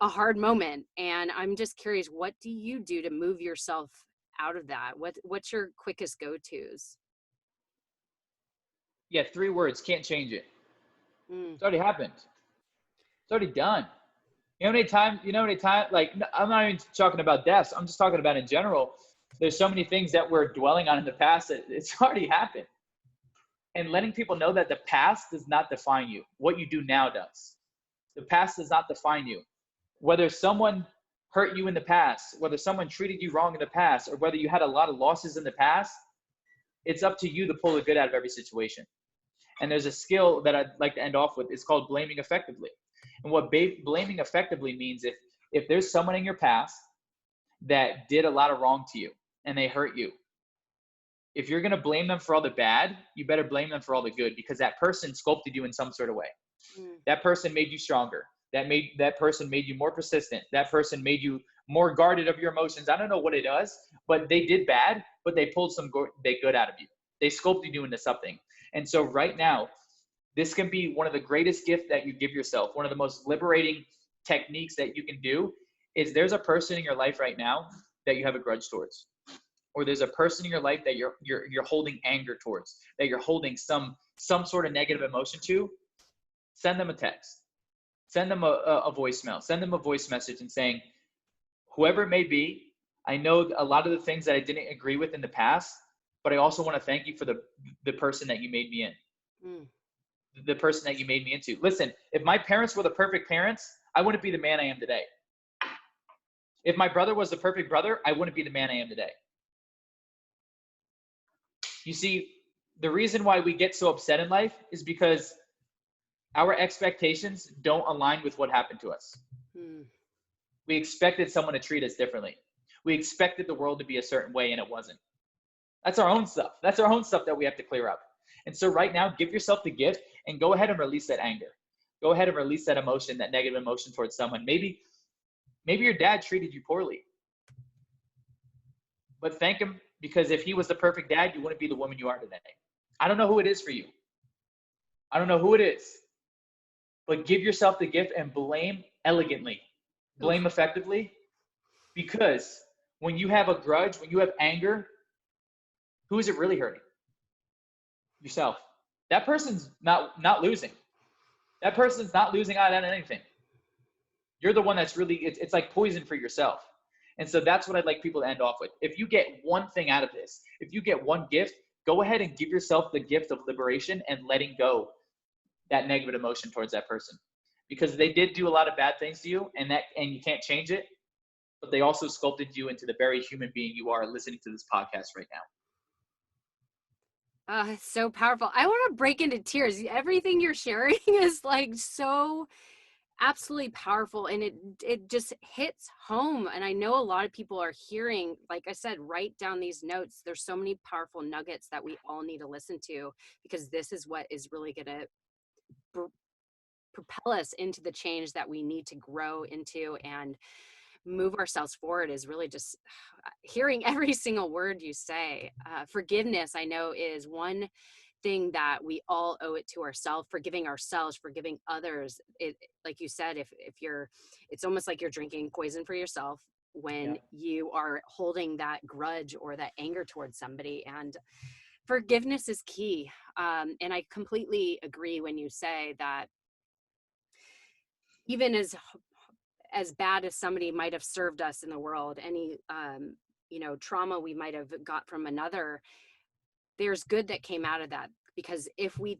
a hard moment, and I'm just curious, what do you do to move yourself out of that? What's your quickest go-tos? Yeah, 3 words, can't change it. Mm. It's already happened. It's already done. You know how many times, like, I'm not even talking about deaths. I'm just talking about in general. There's so many things that we're dwelling on in the past that it's already happened. And letting people know that the past does not define you. What you do now does. The past does not define you. Whether someone hurt you in the past, whether someone treated you wrong in the past, or whether you had a lot of losses in the past, it's up to you to pull the good out of every situation. And there's a skill that I'd like to end off with. It's called blaming effectively. And what blaming effectively means, if there's someone in your past that did a lot of wrong to you and they hurt you, if you're going to blame them for all the bad, you better blame them for all the good, because that person sculpted you in some sort of way. That person made you stronger. That person made you more persistent. That person made you more guarded of your emotions. I don't know what it does, but they did bad, but they pulled some good out of you. They sculpted you into something. And so right now, this can be one of the greatest gifts that you give yourself. One of the most liberating techniques that you can do is, there's a person in your life right now that you have a grudge towards, or there's a person in your life that you're holding anger towards, that you're holding some sort of negative emotion to. Send them a text, send them a voicemail, send them a voice message and saying, whoever it may be, I know a lot of the things that I didn't agree with in the past, but I also want to thank you for the person that you made me in. The person that you made me into. Listen, if my parents were the perfect parents, I wouldn't be the man I am today. If my brother was the perfect brother, I wouldn't be the man I am today. You see, the reason why we get so upset in life is because our expectations don't align with what happened to us. We expected someone to treat us differently. We expected the world to be a certain way and it wasn't. That's our own stuff. That's our own stuff that we have to clear up. And so right now, give yourself the gift and go ahead and release that anger. Go ahead and release that emotion, that negative emotion towards someone. Maybe your dad treated you poorly, but thank him, because if he was the perfect dad, you wouldn't be the woman you are today. I don't know who it is for you. I don't know who it is, but give yourself the gift and blame elegantly, blame effectively, because when you have a grudge, when you have anger, who is it really hurting? Yourself. That person's not losing. That person's not losing out on anything. You're the one that's really, it's like poison for yourself. And so that's what I'd like people to end off with. If you get one thing out of this, if you get one gift, go ahead and give yourself the gift of liberation and letting go that negative emotion towards that person, because they did do a lot of bad things to you, and you can't change it, but they also sculpted you into the very human being you are listening to this podcast right now. So powerful. I want to break into tears. Everything you're sharing is like so absolutely powerful, and it just hits home. And I know a lot of people are hearing, like I said, write down these notes. There's so many powerful nuggets that we all need to listen to, because this is what is really going to propel us into the change that we need to grow into and move ourselves forward. Is really just hearing every single word you say. Forgiveness, I know, is one thing that we all owe it to ourselves. Forgiving ourselves, forgiving others. It, like you said, if you're, it's almost like you're drinking poison for yourself when you are holding that grudge or that anger towards somebody. And forgiveness is key. And I completely agree when you say that even as bad as somebody might have served us in the world, any trauma we might have got from another, there's good that came out of that, because if we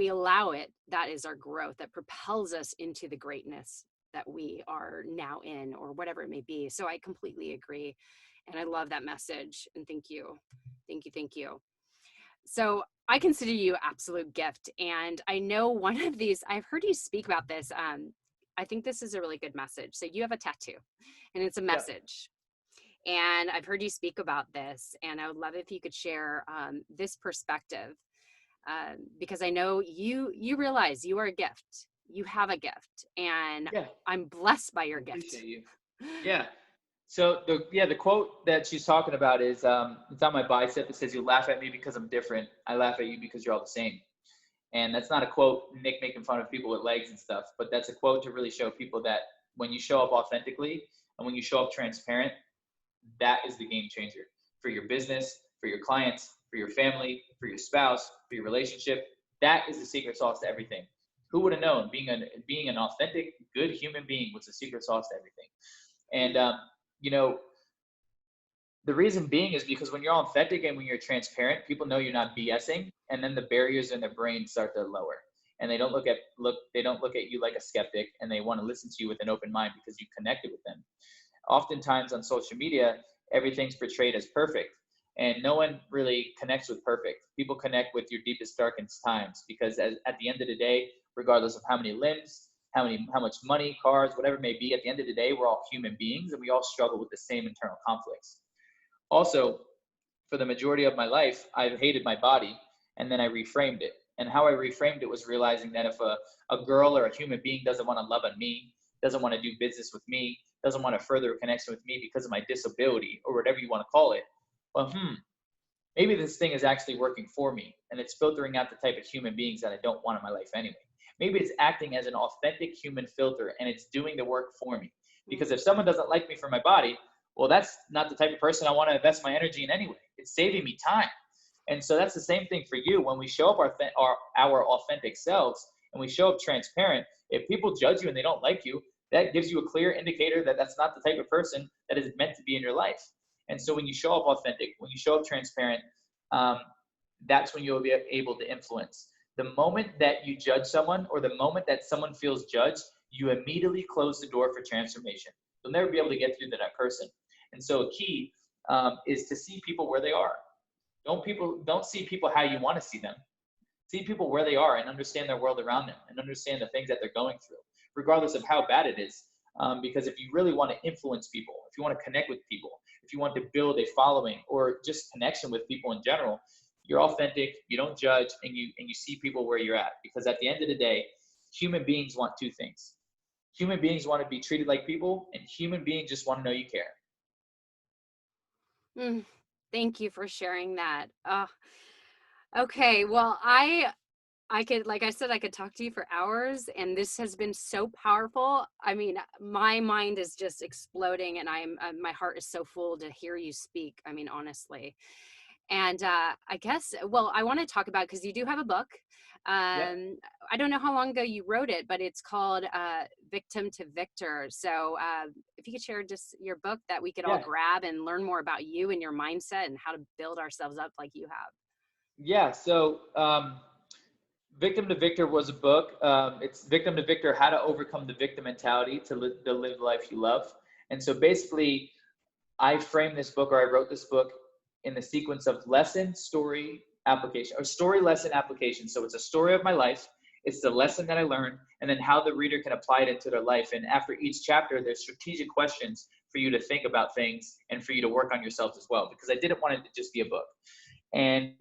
allow it, that is our growth that propels us into the greatness that we are now in, or whatever it may be. So I completely agree, and I love that message, and thank you. So I consider you an absolute gift, and I know one of these, I've heard you speak about this. I think this is a really good message. So you have a tattoo, and it's a message. And I've heard you speak about this, and I would love if you could share this perspective, because I know you realize you are a gift. You have a gift, and I'm blessed by your gift. Appreciate you. Yeah. So the quote that she's talking about is, it's on my bicep. It says, "You laugh at me because I'm different. I laugh at you because you're all the same." And that's not a quote Nick making fun of people with legs and stuff, but that's a quote to really show people that when you show up authentically and when you show up transparent, that is the game changer for your business, for your clients, for your family, for your spouse, for your relationship. That is the secret sauce to everything. Who would have known being an authentic, good human being was the secret sauce to everything? And the reason being is because when you're authentic and when you're transparent, people know you're not BSing, and then the barriers in their brain start to lower, and they don't look at you like a skeptic, and they want to listen to you with an open mind because you connected with them. Oftentimes on social media, everything's portrayed as perfect, and no one really connects with perfect. People connect with your deepest, darkest times, because at the end of the day, regardless of how many limbs, how much money, cars, whatever it may be, at the end of the day, we're all human beings, and we all struggle with the same internal conflicts. Also, for the majority of my life, I've hated my body, and then I reframed it. And how I reframed it was realizing that if a girl or a human being doesn't want to love on me, doesn't want to do business with me, doesn't want to further a connection with me because of my disability or whatever you want to call it, well, maybe this thing is actually working for me, and it's filtering out the type of human beings that I don't want in my life anyway. Maybe it's acting as an authentic human filter, and it's doing the work for me. Because if someone doesn't like me for my body, well, that's not the type of person I want to invest my energy in anyway. It's saving me time. And so that's the same thing for you. When we show up our authentic selves and we show up transparent, if people judge you and they don't like you, that gives you a clear indicator that that's not the type of person that is meant to be in your life. And so when you show up authentic, when you show up transparent, that's when you'll be able to influence. The moment that you judge someone, or the moment that someone feels judged, you immediately close the door for transformation. You'll never be able to get through to that person. And so a key is to see people where they are. Don't see people how you want to see them. See people where they are and understand their world around them and understand the things that they're going through, regardless of how bad it is. Because if you really want to influence people, if you want to connect with people, if you want to build a following or just connection with people in general, you're authentic, you don't judge, and you see people where you're at. Because at the end of the day, human beings want two things. Human beings want to be treated like people, and human beings just want to know you care. Thank you for sharing that. Okay, well, I could, like I said, I could talk to you for hours, and this has been so powerful. I mean, my mind is just exploding, and my heart is so full to hear you speak. I mean, honestly. And I guess, well, I want to talk about, because you do have a book. Yep. I don't know how long ago you wrote it, but it's called Victim to Victor. So if you could share just your book that we could all Yeah. grab and learn more about you and your mindset and how to build ourselves up like you have. Yeah. So, Victim to Victor was a book. It's Victim to Victor: How to Overcome the Victim Mentality to live the life you love. And so basically, I framed this book, or I wrote this book, in the sequence of lesson, story, application, or story, lesson, application. So it's a story of my life. It's the lesson that I learned, and then how the reader can apply it into their life. And after each chapter, there's strategic questions for you to think about things and for you to work on yourself as well, because I didn't want it to just be a book. And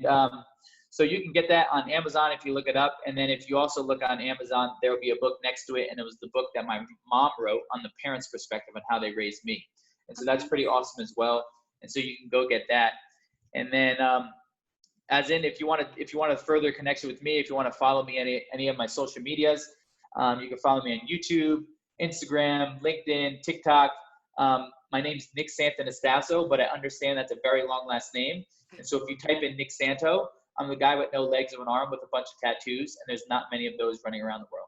so you can get that on Amazon if you look it up. And then if you also look on Amazon, there will be a book next to it. And it was the book that my mom wrote on the parents' perspective on how they raised me. And so that's pretty awesome as well. And so you can go get that. And then, as in, if you want a further connection with me, if you want to follow me any of my social medias, you can follow me on YouTube, Instagram, LinkedIn, TikTok. My name's Nick Santonastasso, but I understand that's a very long last name. And so if you type in Nick Santo, I'm the guy with no legs or an arm with a bunch of tattoos, and there's not many of those running around the world.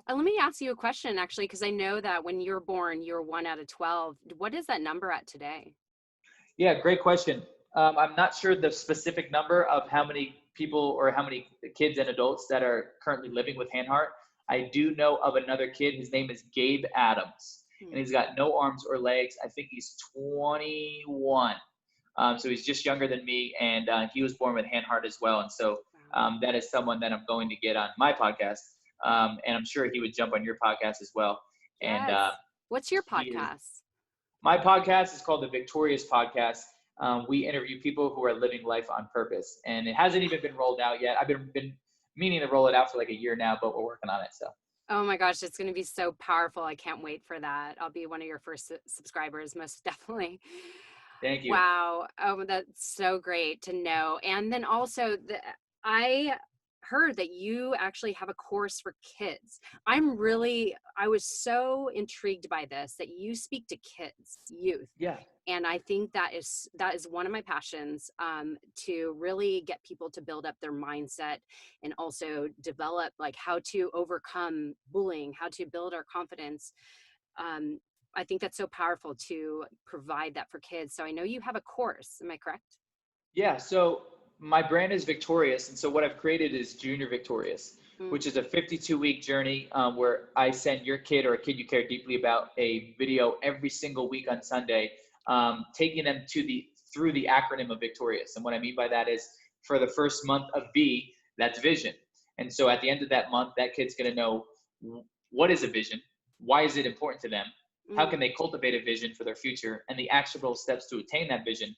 Let me ask you a question, actually, because I know that when you're born, you're 1 out of 12. What is that number at today? Yeah, great question. I'm not sure the specific number of how many people or how many kids and adults that are currently living with Hanhart. I do know of another kid. His name is Gabe Adams, and he's got no arms or legs. I think he's 21. So he's just younger than me, and he was born with Hanhart as well. And so that is someone that I'm going to get on my podcast, and I'm sure he would jump on your podcast as well. Yes. And What's your podcast? my podcast is called the Victorious Podcast. We interview people who are living life on purpose, and it hasn't even been rolled out yet. I've been meaning to roll it out for like a year now, but we're working on it. So. Oh my gosh, it's going to be so powerful. I can't wait for that. I'll be one of your first subscribers, most definitely. Thank you. Wow. Oh, that's so great to know. And then also, I heard that you actually have a course for kids. I was so intrigued by this, that you speak to kids, youth. Yeah. And I think that is one of my passions, to really get people to build up their mindset and also develop like how to overcome bullying, how to build our confidence. I think that's so powerful to provide that for kids. So I know you have a course. Am I correct? Yeah. So my brand is Victorious. And so what I've created is Junior Victorious, which is a 52-week journey where I send your kid or a kid you care deeply about a video every single week on Sunday, taking them through the acronym of Victorious. And what I mean by that is, for the first month of V, that's vision. And so at the end of that month, that kid's going to know what is a vision, why is it important to them, how can they cultivate a vision for their future, and the actionable steps to attain that vision,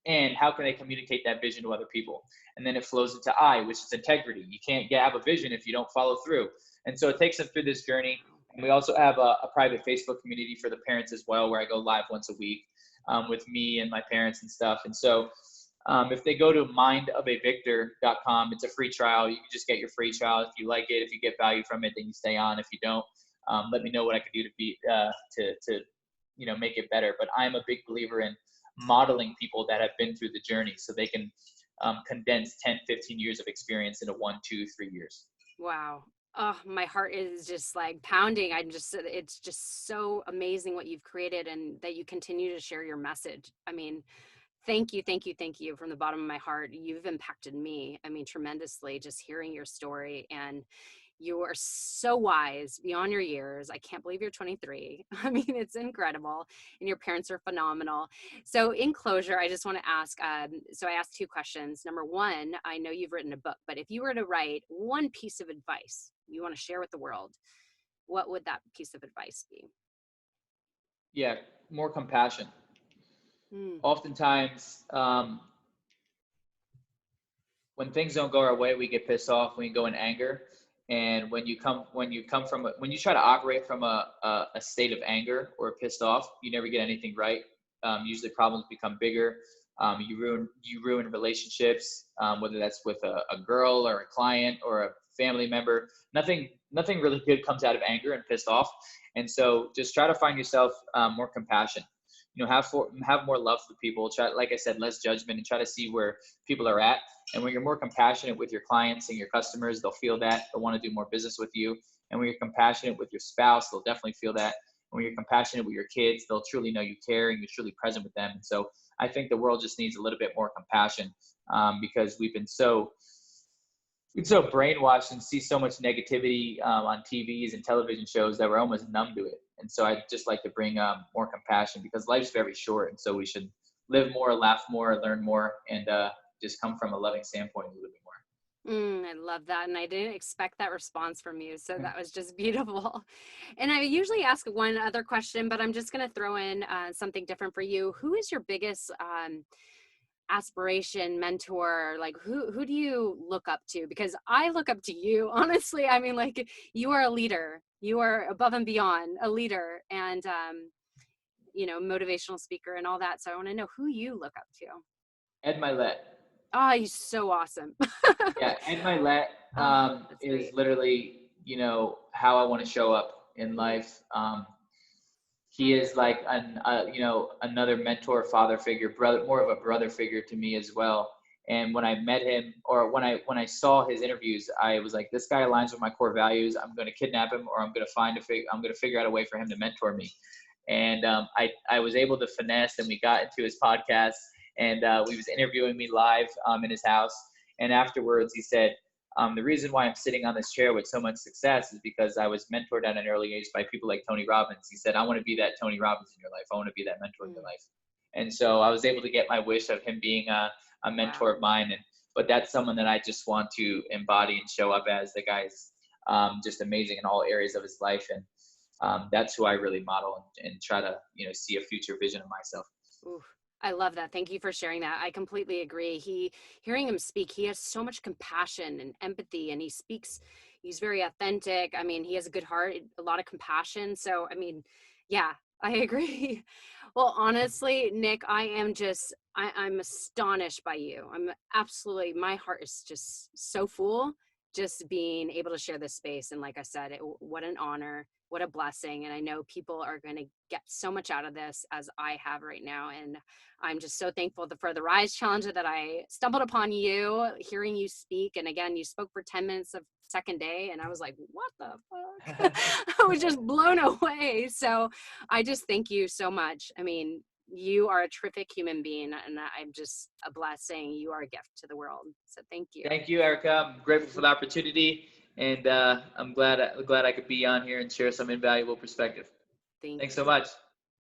and how can they communicate that vision to other people. And then it flows into I, which is integrity. You can't have a vision if you don't follow through. And so it takes them through this journey. And we also have a private Facebook community for the parents as well, where I go live once a week with me and my parents and stuff. And so if they go to mindofavictor.com, it's a free trial. You can just get your free trial. If you like it, if you get value from it, then you stay on. If you don't, let me know what I could do to make it better. But I'm a big believer in modeling people that have been through the journey, so they can condense 10, 15 years of experience into 1, 2, 3 years. Wow. Oh, my heart is just like pounding. It's just so amazing what you've created, and that you continue to share your message. I mean, thank you, thank you, thank you from the bottom of my heart. You've impacted me, I mean, tremendously, just hearing your story. And you are so wise beyond your years. I can't believe you're 23. I mean, it's incredible. And your parents are phenomenal. So in closure, I just want to ask, so I asked 2 questions. Number 1, I know you've written a book, but if you were to write one piece of advice you want to share with the world, what would that piece of advice be? Yeah, more compassion. Mm. Oftentimes, when things don't go our way, we get pissed off. We go in anger, and when you come from when you try to operate from a state of anger or pissed off, you never get anything right. Usually, problems become bigger. You ruin relationships, whether that's with a girl or a client or a family member. Nothing really good comes out of anger and pissed off. And so, just try to find yourself more compassion. Have more love for people. Try, like I said, less judgment, and try to see where people are at. And when you're more compassionate with your clients and your customers, they'll feel that. They'll want to do more business with you. And when you're compassionate with your spouse, they'll definitely feel that. And when you're compassionate with your kids, they'll truly know you care and you're truly present with them. And so I think the world just needs a little bit more compassion, because we've been so brainwashed and see so much negativity on TVs and television shows that we're almost numb to it. And so I just like to bring more compassion, because life's very short. And so we should live more, laugh more, learn more, and just come from a loving standpoint a little bit more. I love that. And I didn't expect that response from you. So that was just beautiful. And I usually ask one other question, but I'm just going to throw in something different for you. Who is your biggest aspiration, mentor? Like who do you look up to? Because I look up to you, honestly. I mean, like, you are a leader. You are above and beyond a leader, and motivational speaker and all that. So I want to know who you look up to. Ed Milet. Oh, he's so awesome. Yeah, Ed Milet That's is great. literally, how I want to show up in life. He is like another mentor, father figure, brother, more of a brother figure to me as well. And when I met him, or when I saw his interviews, I was like, this guy aligns with my core values. I'm going to kidnap him, or I'm going to figure out a way for him to mentor me. And I was able to finesse, and we got into his podcast, and he was interviewing me live in his house. And afterwards, he said, the reason why I'm sitting on this chair with so much success is because I was mentored at an early age by people like Tony Robbins. He said, I want to be that Tony Robbins in your life. I want to be that mentor in your life. And so I was able to get my wish of him being a mentor Wow. of mine. But that's someone that I just want to embody and show up as. The guy's just amazing in all areas of his life. And that's who I really model and try to, see a future vision of myself. Ooh, I love that. Thank you for sharing that. I completely agree. Hearing him speak, he has so much compassion and empathy, and he's very authentic. I mean, he has a good heart, a lot of compassion. So, I mean, yeah, I agree. Well, honestly, Nick, I'm astonished by you. My heart is just so full, just being able to share this space. And like I said, what an honor, what a blessing. And I know people are going to get so much out of this as I have right now. And I'm just so thankful for the Rise Challenge that I stumbled upon you, hearing you speak. And again, you spoke for 10 minutes of second day, and I was like, what the fuck? I was just blown away. So I just thank you so much. I mean, you are a terrific human being, and I'm just a blessing. You are a gift to the world. So thank you. Thank you, Erica. I'm grateful for the opportunity, and I'm glad I could be on here and share some invaluable perspective. Thank Thanks you. so much.